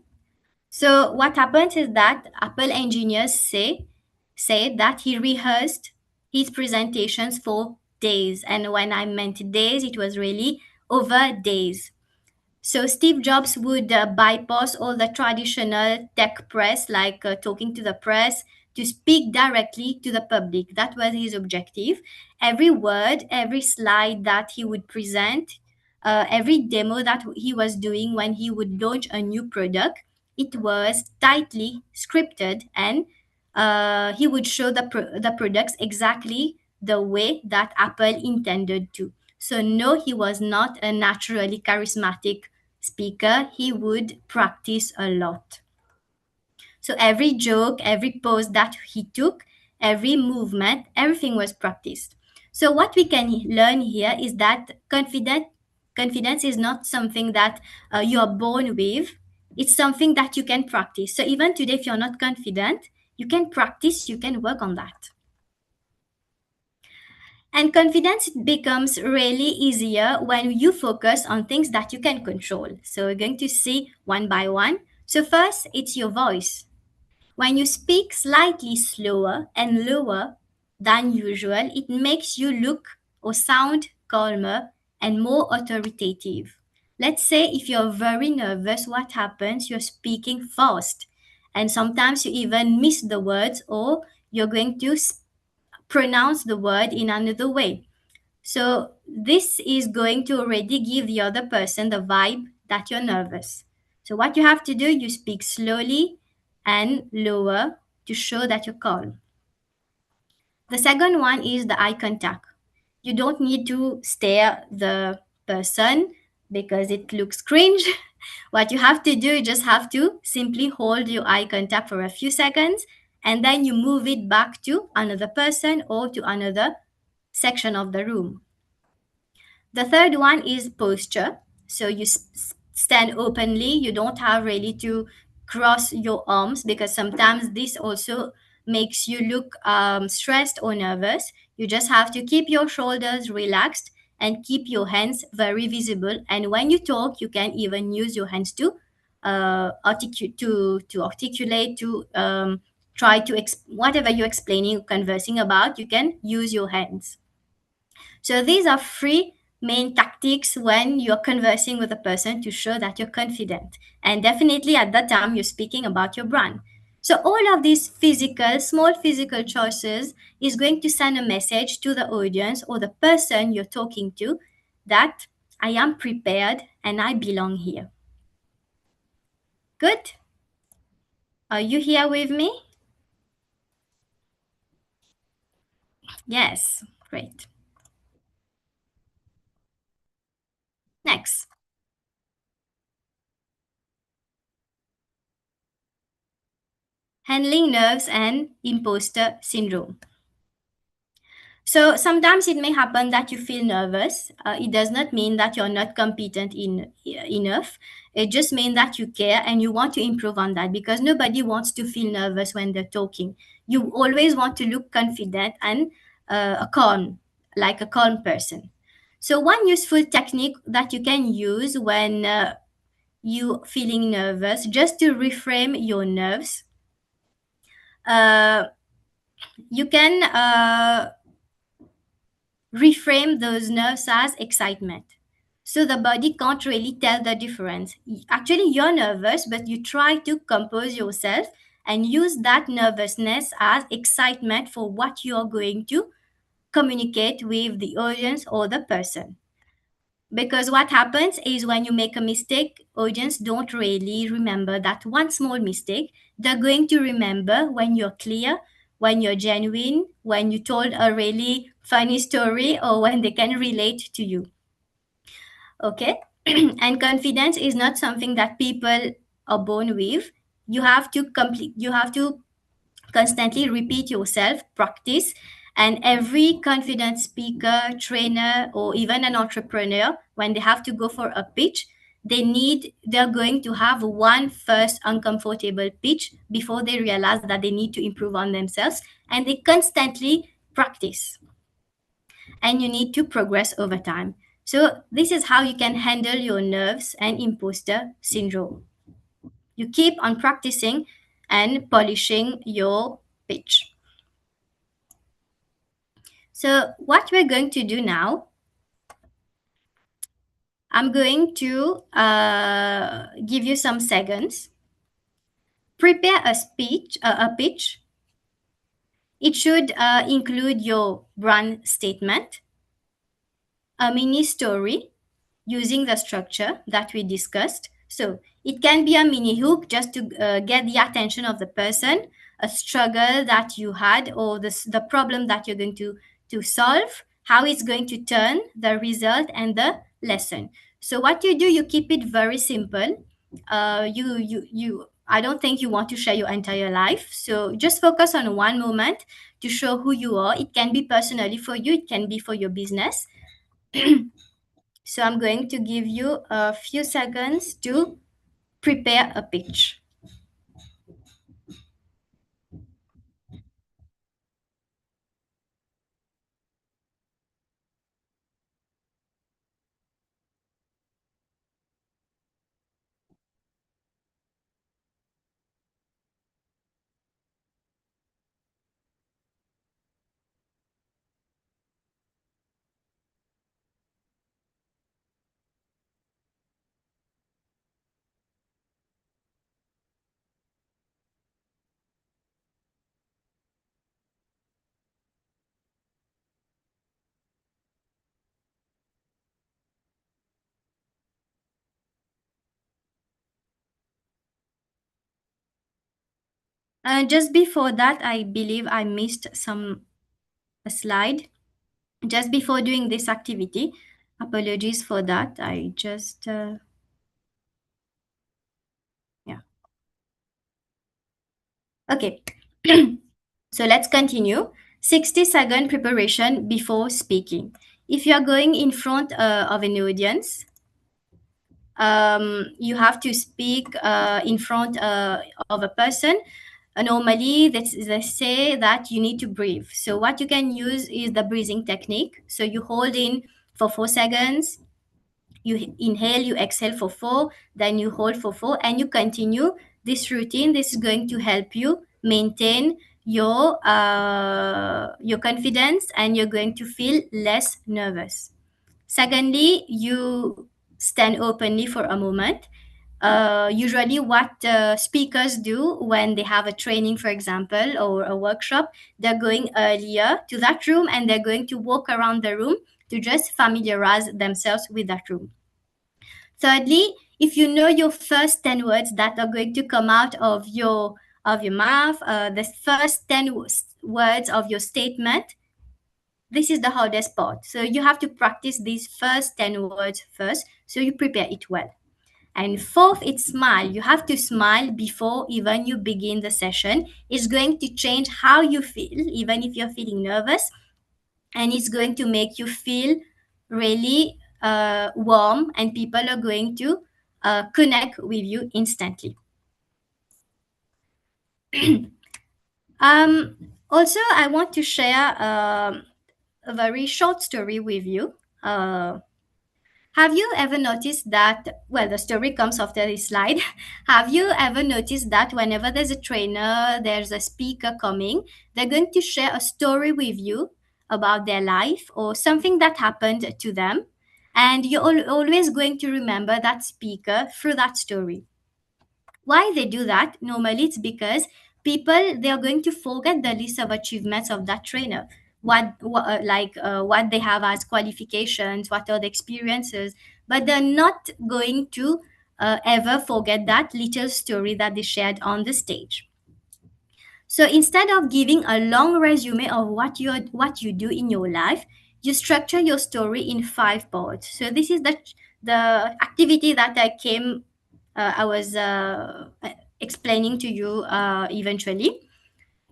So what happens is that Apple engineers say that he rehearsed his presentations for days, and when I meant days, it was really over days. So Steve Jobs would bypass all the traditional tech press, like talking to the press, to speak directly to the public. That was his objective. Every word, every slide that he would present, every demo that he was doing when he would launch a new product, it was tightly scripted, and he would show the products exactly the way that Apple intended to. So no, he was not a naturally charismatic speaker. He would practice a lot. So every joke, every pose that he took, every movement, everything was practiced. So what we can learn here is that confidence is not something that you are born with. It's something that you can practice. So even today, if you're not confident, you can practice, you can work on that. And confidence becomes really easier when you focus on things that you can control. So we're going to see one by one. So first, it's your voice. When you speak slightly slower and lower than usual, it makes you look or sound calmer and more authoritative. Let's say if you're very nervous, what happens? You're speaking fast, and sometimes you even miss the words, or you're going to pronounce the word in another way. So this is going to already give the other person the vibe that you're nervous. So what you have to do, you speak slowly and lower to show that you're calm. The second one is the eye contact. You don't need to stare the person because it looks cringe. What you have to do, you just have to simply hold your eye contact for a few seconds, and then you move it back to another person or to another section of the room. The third one is posture. So you stand openly. You don't have really to cross your arms because sometimes this also makes you look stressed or nervous. You just have to keep your shoulders relaxed and keep your hands very visible. And when you talk, you can even use your hands to articulate, to try to whatever you're explaining, conversing about. You can use your hands. So these are three main tactics when you're conversing with a person to show that you're confident. And definitely at that time, you're speaking about your brand. So all of these small physical choices is going to send a message to the audience or the person you're talking to that I am prepared and I belong here. Good? Are you here with me? Yes, great. Next. Handling nerves and imposter syndrome. So sometimes it may happen that you feel nervous. It does not mean that you're not competent enough. It just means that you care and you want to improve on that because nobody wants to feel nervous when they're talking. You always want to look confident and calm, like a calm person. So one useful technique that you can use when you feeling nervous, just to reframe your nerves, uh, you can reframe those nerves as excitement. So the body can't really tell the difference. Actually, you're nervous, but you try to compose yourself and use that nervousness as excitement for what you're going to communicate with the audience or the person. Because what happens is when you make a mistake, audience don't really remember that one small mistake. They're going to remember when you're clear, when you're genuine, when you told a really funny story, or when they can relate to you. Okay? And confidence is not something that people are born with. You have to constantly repeat yourself, practice, and every confident speaker, trainer, or even an entrepreneur, when they have to go for a pitch, they're going to have one first uncomfortable pitch before they realize that they need to improve on themselves, and they constantly practice. And you need to progress over time. So this is how you can handle your nerves and imposter syndrome. You keep on practicing and polishing your pitch. So what we're going to do now, I'm going to give you some seconds. Prepare a pitch. It should include your brand statement, a mini story using the structure that we discussed. So it can be a mini hook just to get the attention of the person, a struggle that you had, or the problem that you're going to solve, how it's going to turn, the result, and the lesson. So what you do, you keep it very simple. I don't think you want to share your entire life. So just focus on one moment to show who you are. It can be personally for you, it can be for your business. So I'm going to give you a few seconds to prepare a pitch. Just before that, I believe I missed a slide. Just before doing this activity, apologies for that. I just, yeah. Okay. So let's continue. 60-second preparation before speaking. If you are going in front of an audience, you have to speak in front of a person. Normally, they say that you need to breathe. So what you can use is the breathing technique. So you hold in for 4 seconds, you inhale, you exhale for 4, then you hold for 4, and you continue this routine. This is going to help you maintain your confidence, and you're going to feel less nervous. Secondly, you stand openly for a moment. Usually, what speakers do when they have a training, for example, or a workshop, they're going earlier to that room and they're going to walk around the room to just familiarize themselves with that room. Thirdly, if you know your first 10 words that are going to come out of your mouth, the first 10 words of your statement, this is the hardest part. So you have to practice these first 10 words first so you prepare it well. And fourth, it's smile. You have to smile before even you begin the session. It's going to change how you feel, even if you're feeling nervous, and it's going to make you feel really warm, and people are going to connect with you instantly. Also, I want to share a very short story with you. Have you ever noticed that? Well, the story comes after this slide. Have you ever noticed that whenever there's a trainer, there's a speaker coming, they're going to share a story with you about their life or something that happened to them? And you're always going to remember that speaker through that story. Why they do that? Normally, it's because people, they are going to forget the list of achievements of that trainer. What they have as qualifications, what are the experiences, but they're not going to ever forget that little story that they shared on the stage. So instead of giving a long resume of what you do in your life, you structure your story in 5 parts. So this is the activity that I was explaining to you eventually.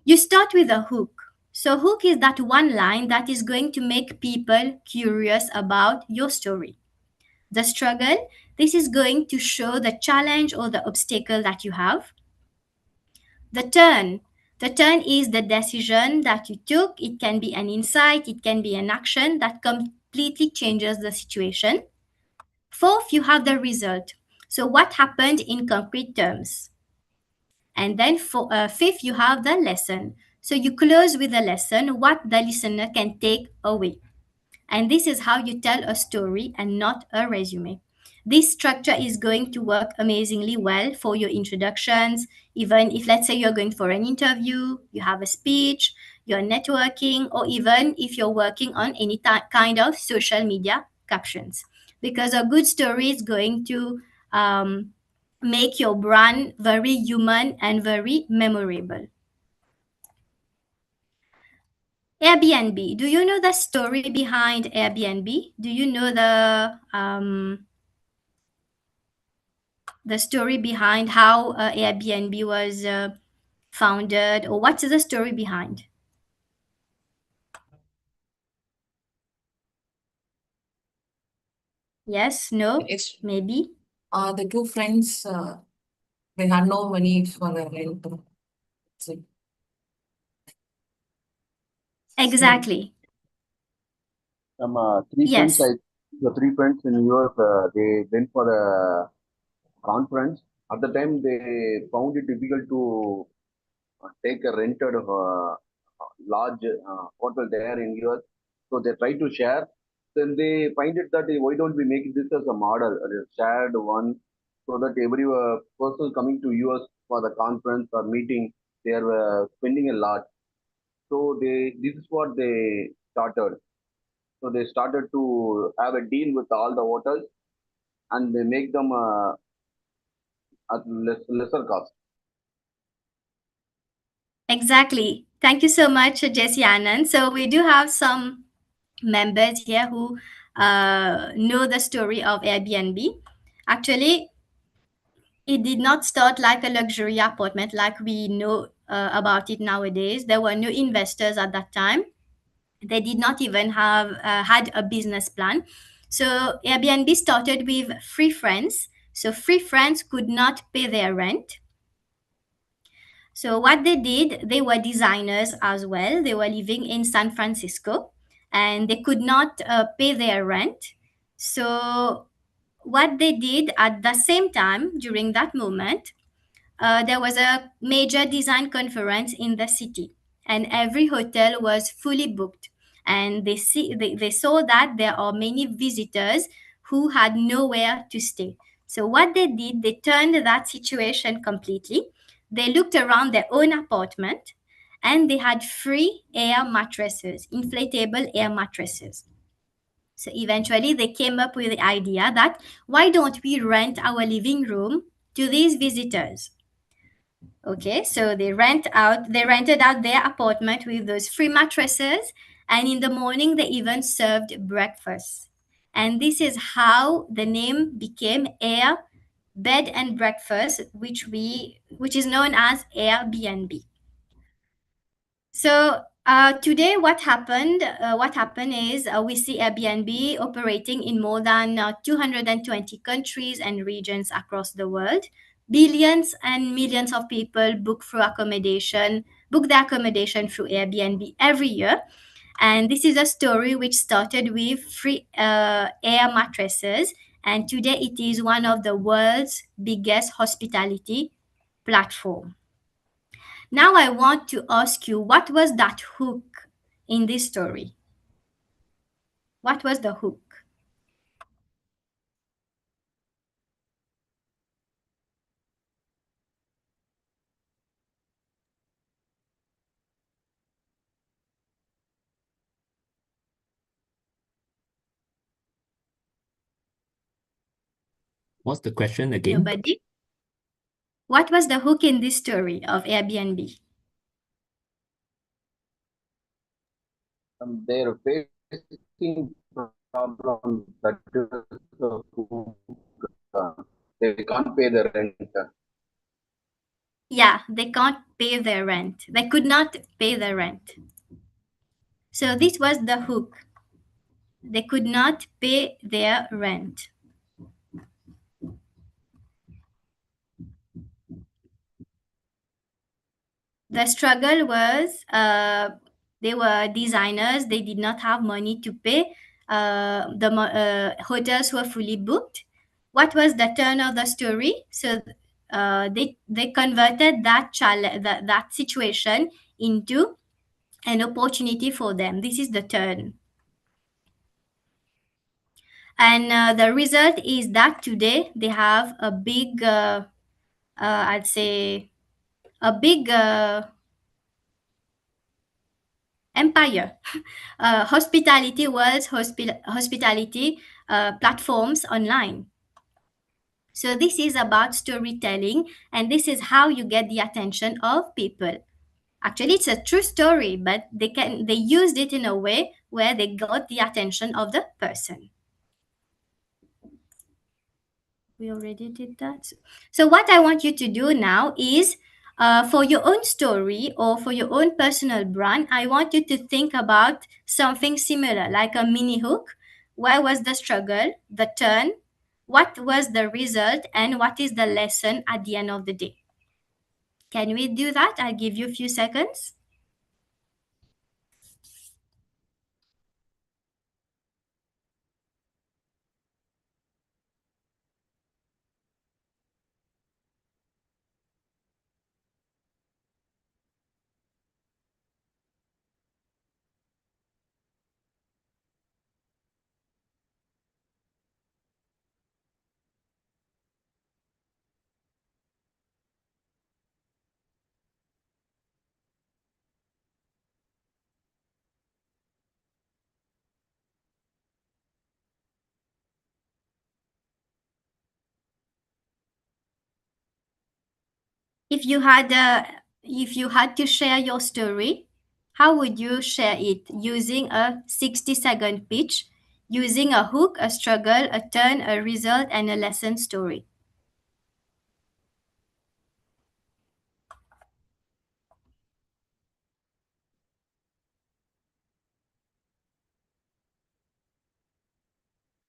You start with a hook. So hook is that one line that is going to make people curious about your story. The struggle, this is going to show the challenge or the obstacle that you have. The turn. The turn is the decision that you took. It can be an insight, it can be an action that completely changes the situation. Fourth, you have the result. So, what happened in concrete terms? And then, fifth, you have the lesson. So, you close with the lesson, what the listener can take away. And this is how you tell a story and not a resume. This structure is going to work amazingly well for your introductions, even if, let's say, you're going for an interview, you have a speech, you're networking, or even if you're working on any kind of social media captions. Because a good story is going to make your brand very human and very memorable. Airbnb. Do you know the story behind Airbnb? Do you know the story behind how Airbnb was founded, or what's the story behind? Yes, no, It's maybe. the two friends, they had no money for the rent. So, Exactly. Three friends, Yes. the three friends in US, they went for a conference. At the time, they found it difficult to take a rented large hotel there in US. So they try to share. Then they find it that why don't we make this as a model, a shared one, so that every person coming to US for the conference or meeting, they are spending a lot. So this is what they started. So they started to have a deal with all the hotels and they make them at lesser cost. Exactly. Thank you so much, Jesse Anand. So we do have some members here who know the story of Airbnb. Actually, it did not start like a luxury apartment like we know about it nowadays. There were no investors at that time. They did not even have had a business plan. So Airbnb started with free friends. So free friends could not pay their rent. So what they did, they were designers as well. They were living in San Francisco and they could not pay their rent. So what they did at the same time during that moment, there was a major design conference in the city, and every hotel was fully booked. And they saw that there are many visitors who had nowhere to stay. So what they did, they turned that situation completely. They looked around their own apartment, and they had free air mattresses, inflatable air mattresses. So eventually, they came up with the idea that why don't we rent our living room to these visitors? Okay, so they rented out their apartment with those free mattresses, and in the morning they even served breakfast. And this is how the name became Air Bed and Breakfast, which is known as Airbnb. So today, what happened? What happened is we see Airbnb operating in more than 220 countries and regions across the world. Billions and millions of people book their accommodation through Airbnb every year. And this is a story which started with free air mattresses, and today it is one of the world's biggest hospitality platform. Now I want to ask you, what was that hook in this story? What was the hook? What's the question again? Nobody? What was the hook in this story of Airbnb? They're facing problems that is they can't pay the rent. Yeah, they can't pay their rent. They could not pay the rent. So this was the hook. They could not pay their rent. The struggle was they were designers, they did not have money to pay. The hotels were fully booked. What was the turn of the story? So they converted that situation into an opportunity for them. This is the turn. And the result is that today they have a big, I'd say, a big empire. Hospitality platforms online. So this is about storytelling, and this is how you get the attention of people. Actually, it's a true story, but they used it in a way where they got the attention of the person. We already did that. So what I want you to do now is for your own story or for your own personal brand, I want you to think about something similar, like a mini hook. Where was the struggle, the turn? What was the result? And what is the lesson at the end of the day? Can we do that? I'll give you a few seconds. If you had if you had to share your story, how would you share it? Using a 60-second pitch, using a hook, a struggle, a turn, a result, and a lesson story.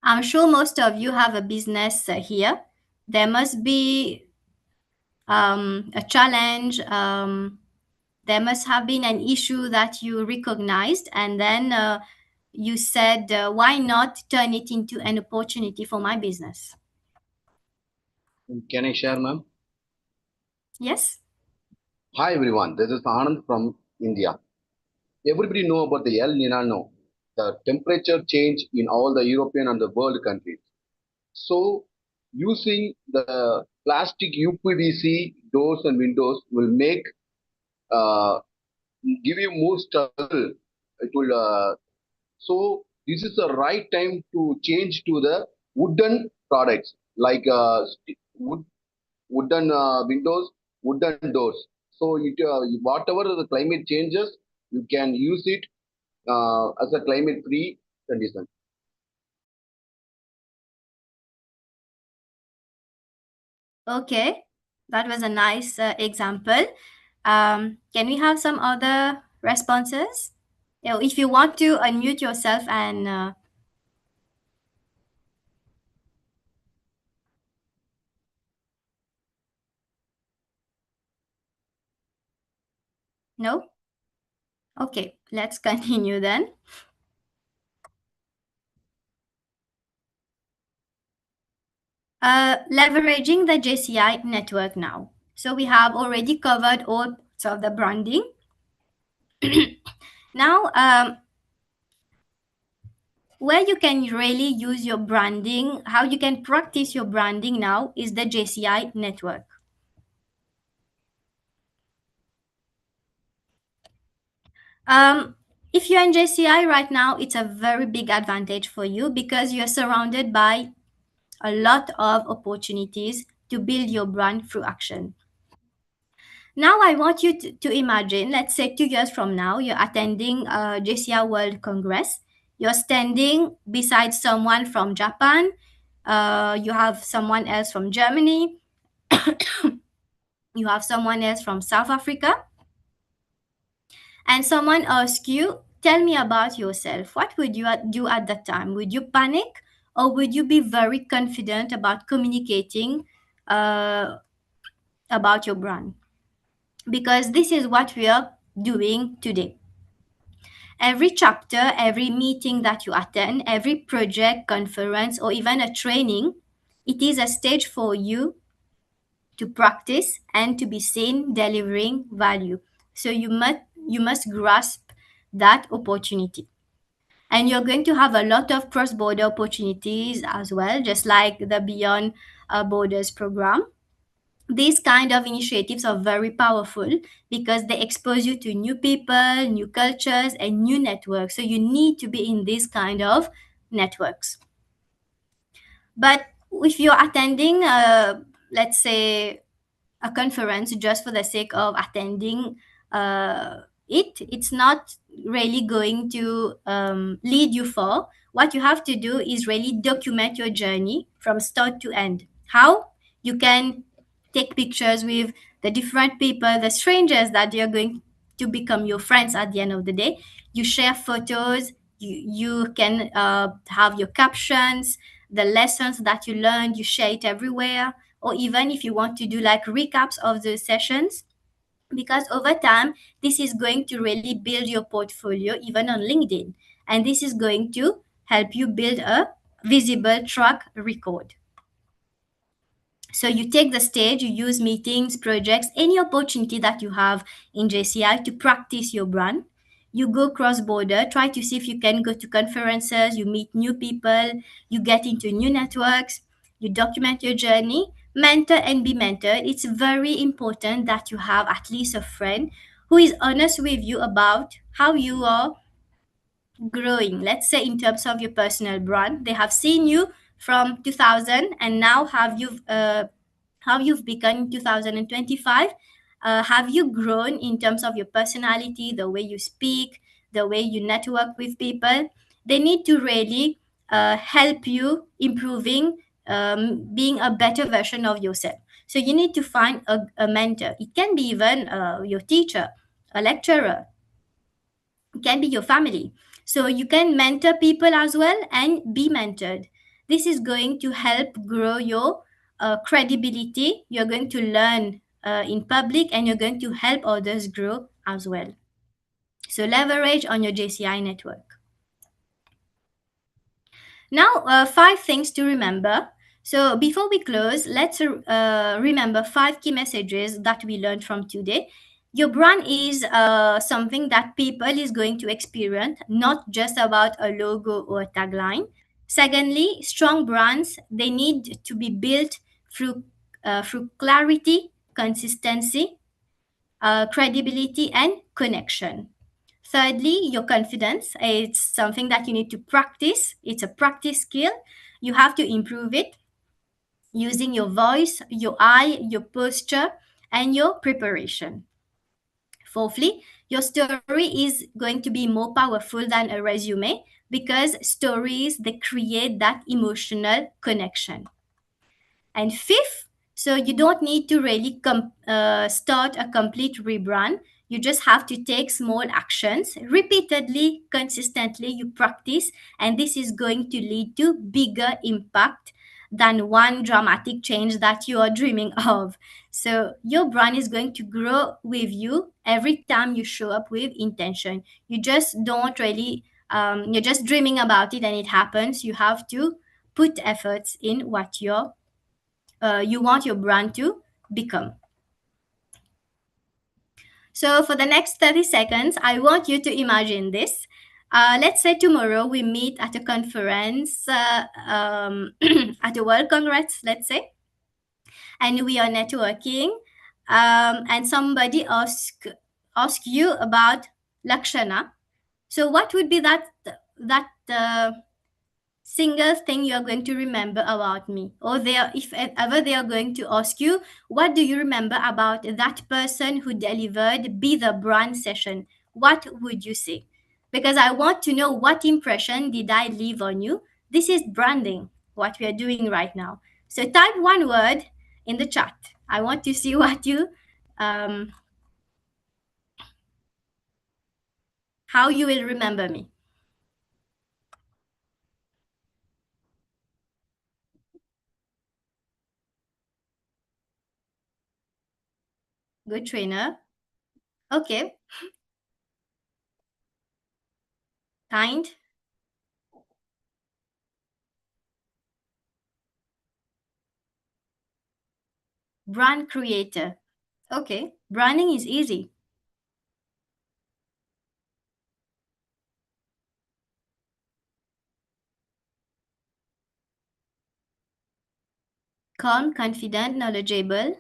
I'm sure most of you have a business here. There must be a challenge. There must have been an issue that you recognized, and then you said, why not turn it into an opportunity for my business? Can I share, ma'am? Yes. Hi everyone, this is Anand from India. Everybody know about the El Nino, the temperature change in all the European and the world countries. So using the plastic UPVC doors and windows will make uh, give you more struggle. It will so this is the right time to change to the wooden products like wooden windows, wooden doors. So whatever the climate changes, you can use it as a climate-free condition. Okay, that was a nice example. Can we have some other responses? If you want to unmute yourself and no? Okay, let's continue then. Leveraging the JCI network now. So we have already covered all parts of the branding. Now, where you can really use your branding, how you can practice your branding now is the JCI network. If you're in JCI right now, it's a very big advantage for you because you're surrounded by a lot of opportunities to build your brand through action. Now I want you to imagine, let's say 2 years from now, you're attending a JCI World Congress. You're standing beside someone from Japan. You have someone else from Germany. You have someone else from South Africa. And someone asks you, tell me about yourself. What would you do at that time? Would you panic or would you be very confident about communicating about your brand? Because this is what we are doing today. Every chapter, every meeting that you attend, every project, conference, or even a training, it is a stage for you to practice and to be seen delivering value. So you must grasp that opportunity. And you're going to have a lot of cross-border opportunities as well, just like the Beyond Borders program. These kind of initiatives are very powerful because they expose you to new people, new cultures, and new networks. So you need to be in these kind of networks. But if you're attending, let's say, a conference just for the sake of attending it's not really going to lead you far. What you have to do is really document your journey from start to end. How? You can take pictures with the different people, the strangers that you're going to become your friends at the end of the day. You share photos, you can have your captions, the lessons that you learned, you share it everywhere. Or even if you want to do like recaps of the sessions, because over time this is going to really build your portfolio even on LinkedIn, and this is going to help you build a visible track record. So you take the stage, you use meetings, projects, any opportunity that you have in JCI to practice your brand. You go cross border, try to see if you can go to conferences, you meet new people, you get into new networks, you document your journey, mentor and be mentored. It's very important that you have at least a friend who is honest with you about how you are growing. Let's say in terms of your personal brand, they have seen you from 2000 and now how you've become in 2025, Have you grown in terms of your personality, the way you speak, the way you network with people? They need to really help you improving, being a better version of yourself. So you need to find a mentor. It can be even your teacher, a lecturer, it can be your family. So you can mentor people as well and be mentored. This is going to help grow your credibility. You're going to learn in public and you're going to help others grow as well. So leverage on your JCI network. Now, 5 things to remember. So before we close, let's remember 5 key messages that we learned from today. Your brand is something that people is going to experience, not just about a logo or a tagline. Secondly, strong brands, they need to be built through clarity, consistency, credibility, and connection. Thirdly, your confidence. It's something that you need to practice. It's a practice skill. You have to improve it using your voice, your eye, your posture, and your preparation. Fourthly, your story is going to be more powerful than a resume because stories, they create that emotional connection. And fifth, so you don't need to really start a complete rebrand. You just have to take small actions repeatedly, consistently. You practice, and this is going to lead to bigger impact than one dramatic change that you are dreaming of. So your brand is going to grow with you every time you show up with intention. You just don't really, you're just dreaming about it and it happens. You have to put efforts in what you want your brand to become. So for the next 30 seconds, I want you to imagine this. Let's say tomorrow we meet at a conference, at a World Congress, let's say, and we are networking, and somebody ask you about Lakshana. So what would be that single thing you're going to remember about me? Or if ever they are going to ask you, what do you remember about that person who delivered Be the Brand session? What would you say? Because I want to know what impression did I leave on you. This is branding, what we are doing right now. So type one word in the chat. I want to see what you, how you will remember me. Good trainer. Okay. Kind. Brand creator. Okay. Branding is easy. Calm, confident, knowledgeable.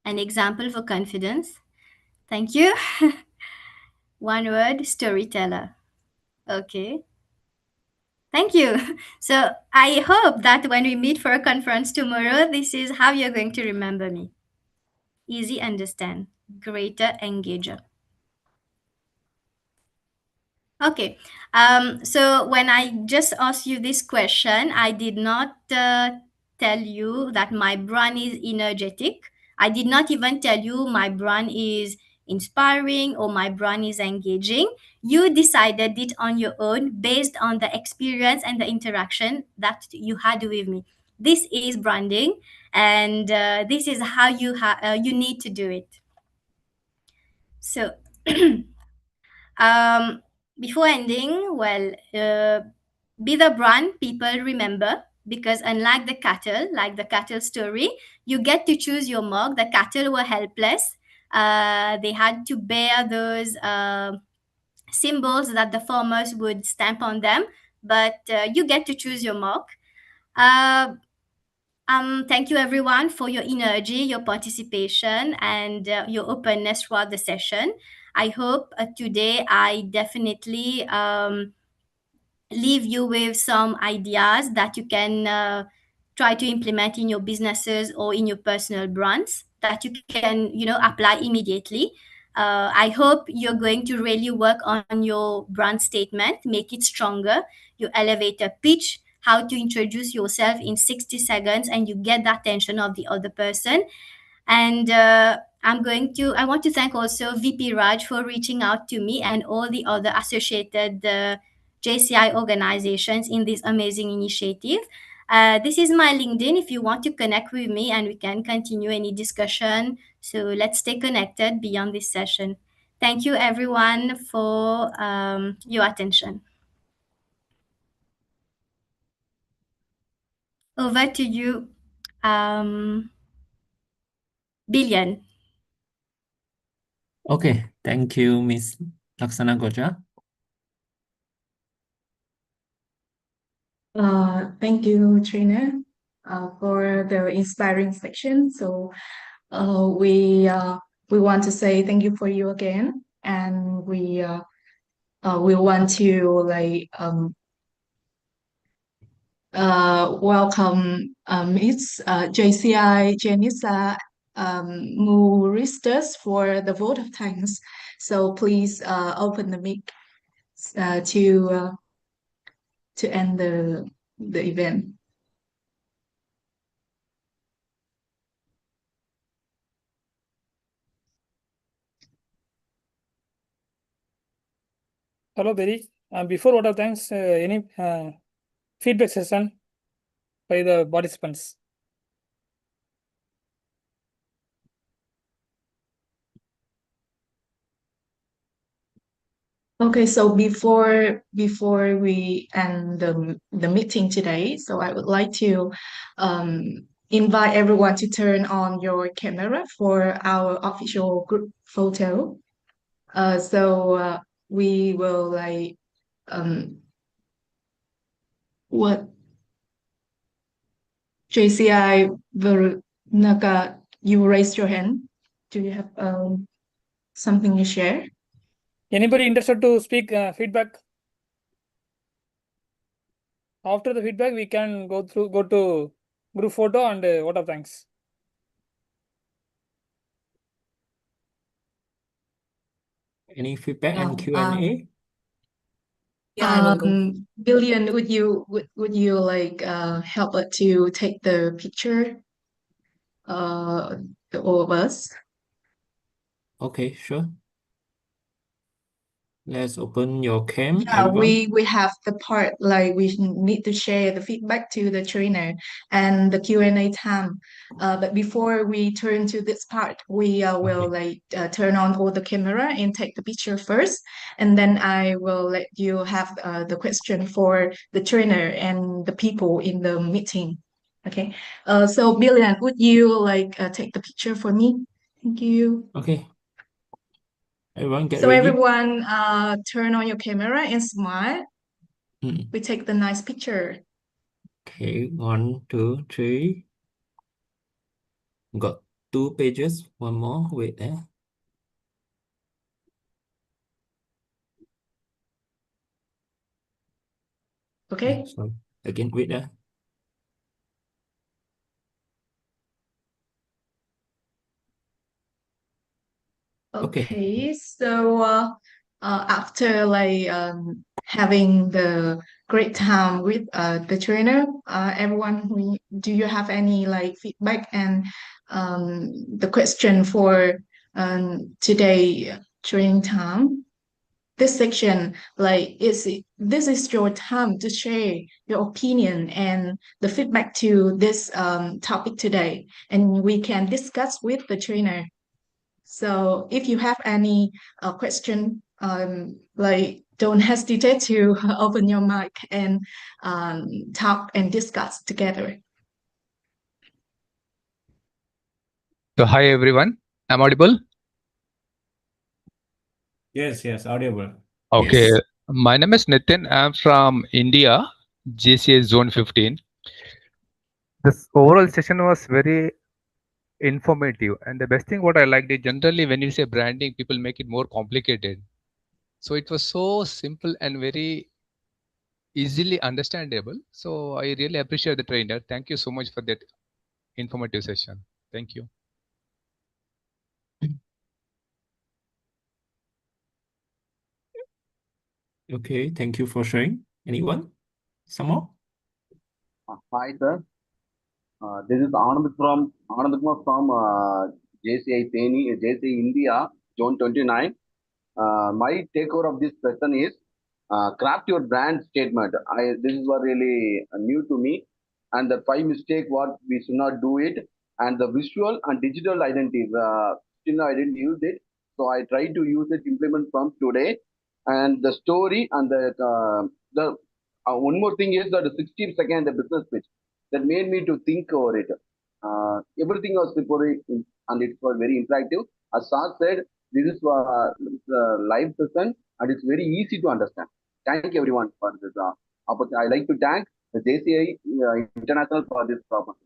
An example for confidence. Thank you. One word, storyteller. Okay. Thank you. So I hope that when we meet for a conference tomorrow, this is how you're going to remember me. Easy understand, greater engager. Okay. So when I just asked you this question, I did not tell you that my brand is energetic. I did not even tell you my brand is inspiring or my brand is engaging. You decided it on your own based on the experience and the interaction that you had with me. This is branding, and this is how you need to do it. So before ending, well, be the brand people remember, because unlike like the cattle story, you get to choose your mark. The cattle were helpless. They had to bear those symbols that the farmers would stamp on them, but you get to choose your mark. Thank you everyone for your energy, your participation, and your openness throughout the session. I hope today I definitely leave you with some ideas that you can try to implement in your businesses or in your personal brands. that you can, apply immediately. I hope you're going to really work on your brand statement, make it stronger, your elevator pitch, how to introduce yourself in 60 seconds, and you get the attention of the other person. And I want to thank also VP Raj for reaching out to me and all the other associated JCI organizations in this amazing initiative. This is my LinkedIn if you want to connect with me and we can continue any discussion. So let's stay connected beyond this session. Thank you everyone for your attention. Over to you, Billion. Okay, thank you, Miss Lakshana Gooljar. Thank you, trainer, for the inspiring section. So we want to say thank you for you again, and we want to welcome Ms. JCI Janissa Mauritius for the vote of thanks. So please open the mic to end the event. Hello, Berry. Before vote of thanks, any feedback session by the participants? Okay, so before we end the meeting today, so I would like to invite everyone to turn on your camera for our official group photo. So we will what JCI Virudhunagar, you raised your hand. Do you have something to share? Anybody interested to speak feedback? After the feedback, we can go to group photo and vote of thanks. Any feedback and Q&A? Yeah, I will go. Billion, would you help us to take the picture? The all of us. Okay, sure. Let's open your cam, Yeah, everyone. we have the part we need to share the feedback to the trainer and the Q&A time. But before we turn to this part, we will turn on all the camera and take the picture first, and then I will let you have the question for the trainer and the people in the meeting. Okay. So Billion, would you take the picture for me? Thank you. Okay. Everyone get So ready. everyone, turn on your camera and smile. We take the nice picture. Okay, 1, 2, 3. Got 2 pages. One more. Wait there. Okay. Sorry. Again, wait there. Okay. So after having the great time with the trainer, everyone, do you have any feedback and the question for today training time? This section, this is your time to share your opinion and the feedback to this topic today, and we can discuss with the trainer. So if you have any question, don't hesitate to open your mic and talk and discuss together. So hi everyone, I'm audible? Yes, audible. Okay, Yes. my name is Nitin. I'm from India, JCI Zone 15. This overall session was very informative, and the best thing what I liked is generally when you say branding, people make it more complicated. So it was so simple and very easily understandable. So I really appreciate the trainer. Thank you so much for that informative session. Thank you. Okay, thank you for sharing. Anyone? Some more? Hi, sir. This is Anand Kumar from JCI Penny, JCI India, Zone 29. My takeover of this session is craft your brand statement. This is what really new to me, and the 5 mistakes what we should not do it, and the visual and digital identities. Still I didn't use it, so I try to use it implement from today, and the story and the one more thing is that the 60-second business pitch that made me to think over it. Everything was prepared and it was very interactive. As Sar said, this is live session and it's very easy to understand. Thank you everyone for this opportunity. I like to thank the JCI International for this opportunity.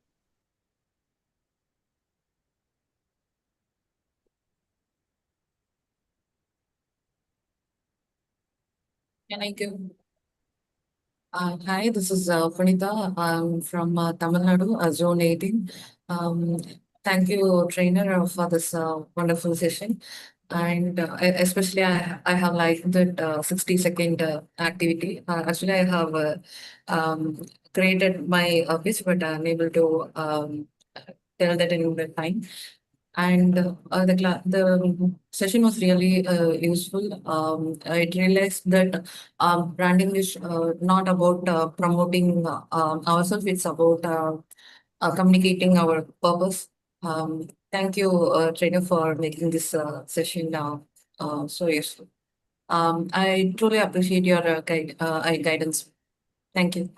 Can I give? Hi, this is Punita. I'm from Tamil Nadu, Zone 18. Thank you, trainer, for this wonderful session. And especially, I have liked that 60-second activity. Actually, I have created my pitch, but I'm able to tell that in the time. And the session was really useful. I realized that branding is not about promoting ourselves, it's about communicating our purpose. Thank you, trainer, for making this session so useful. I truly appreciate your guidance. Thank you.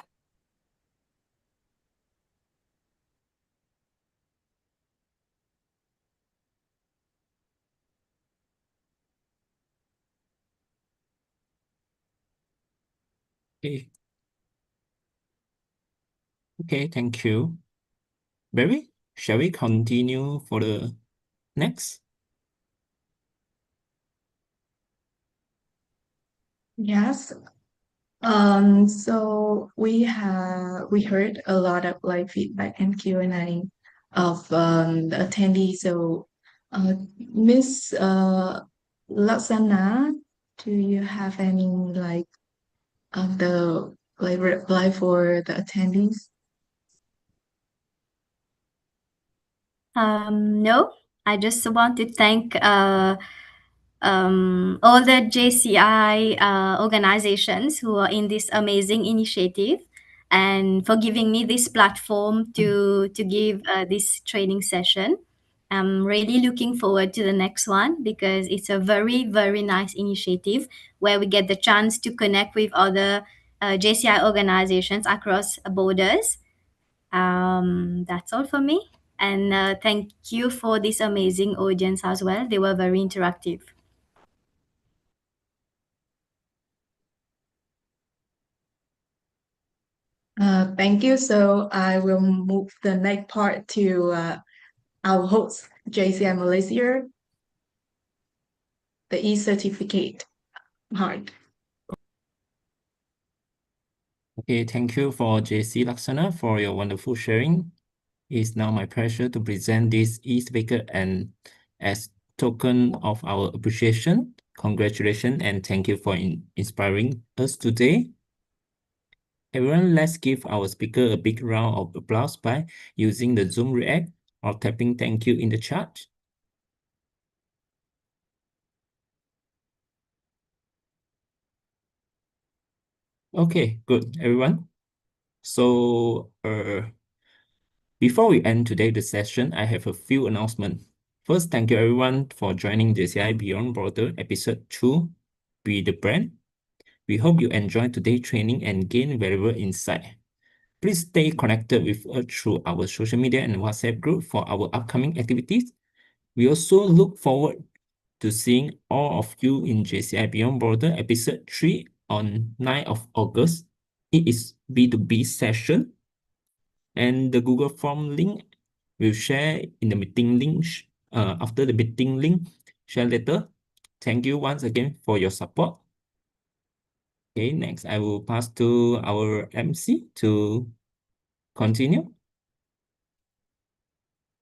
Okay. Okay, thank you. Barry, shall we continue for the next? Yes. So we heard a lot of like feedback and Q&A of the attendees. So Miss Laksana, do you have any like the like reply for the attendees? No, I just want to thank all the JCI organizations who are in this amazing initiative and for giving me this platform to give this training session. I'm really looking forward to the next one because it's a very, very nice initiative where we get the chance to connect with other JCI organizations across borders. That's all for me. And thank you for this amazing audience as well. They were very interactive. Thank you. So I will move the next part to our host, JCI Malaysia, the e-certificate part. Okay, thank you for Jc Lakshana for your wonderful sharing. It's now my pleasure to present this e-certificate and as token of our appreciation, congratulations, and thank you for inspiring us today. Everyone, let's give our speaker a big round of applause by using the Zoom React or typing thank you in the chat. Okay, good, everyone. So, before we end today's session, I have a few announcements. First, thank you everyone for joining JCI Beyond Border Episode 2, Be the Brand. We hope you enjoyed today's training and gain valuable insight. Please stay connected with us through our social media and WhatsApp group for our upcoming activities. We also look forward to seeing all of you in JCI Beyond Border Episode 3 on 9th of August. It is B2B session, and the Google Form link will share in the meeting link after the meeting link share later. Thank you once again for your support. Okay, next I will pass to our MC to continue.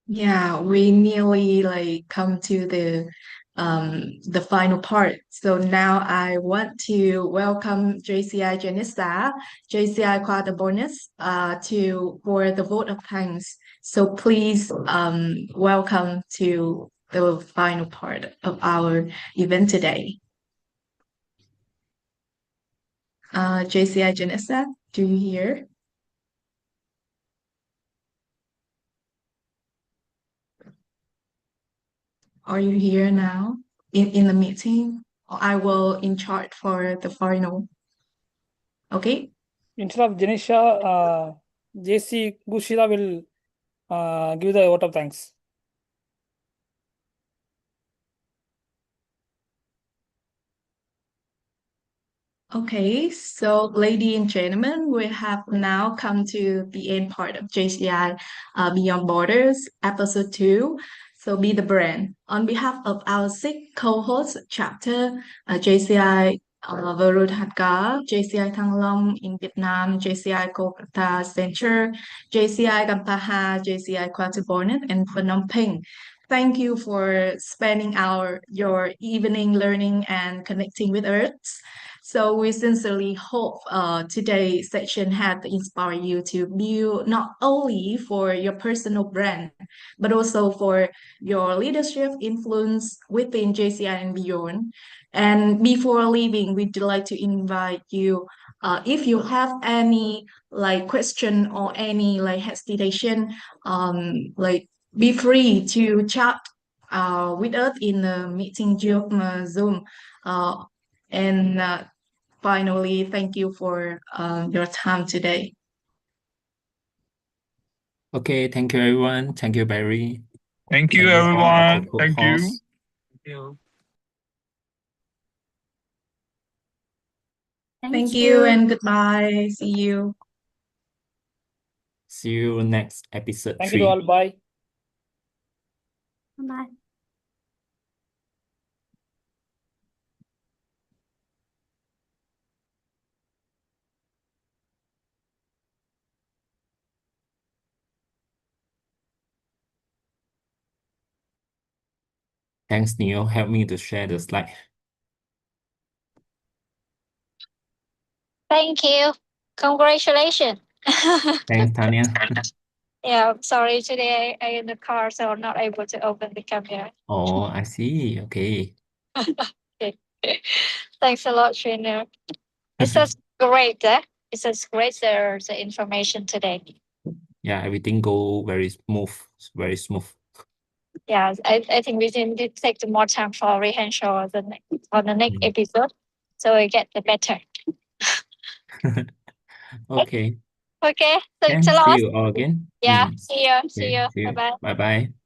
Yeah, we nearly like come to the the final part. So now I want to welcome JCI Janissa, JCI Quatre bonus for the vote of thanks. So please welcome to the final part of our event today. JCI Janissa, do you hear? Are you here now in the meeting? I will in charge for the final. Okay. Instead of Janisha, JC Gushila will give the vote of thanks. Okay, so ladies and gentlemen, we have now come to the end part of JCI Beyond Borders, episode 2. So be the brand. On behalf of our 6 co-hosts chapter, JCI Virudhunagar, JCI Thang in Vietnam, JCI Kolkata Center, JCI Gampaha, JCI Quatre and Phnom Penh. Thank you for spending your evening learning and connecting with us. So we sincerely hope today's session had inspired you to build not only for your personal brand, but also for your leadership influence within JCI and beyond. And before leaving, we'd like to invite you, if you have any question or any hesitation, be free to chat with us in the meeting Zoom. And finally, thank you for your time today. Okay, thank you everyone. Thank you, Barry. Thank you, all our everyone. Thank you. co-hosts. Thank you and goodbye. See you. See you next episode Thank you 3. to all. Bye. Bye. Thanks, Neil. Help me to share the slide. Thank you. Congratulations. Thanks, Tanya. Yeah, I'm sorry. Today I in the car, so I'm not able to open the camera. Oh, I see. Okay. Okay. Thanks a lot, trainer. It's just great. It's just great the information today. Yeah, everything go very smooth. Very smooth. Yeah, I think we need to take more time for rehearsal on the next episode, so we get the better. Okay. Okay, thanks a And lot. see you all again. Yeah, see you. Okay, see you. Bye bye. Bye-bye.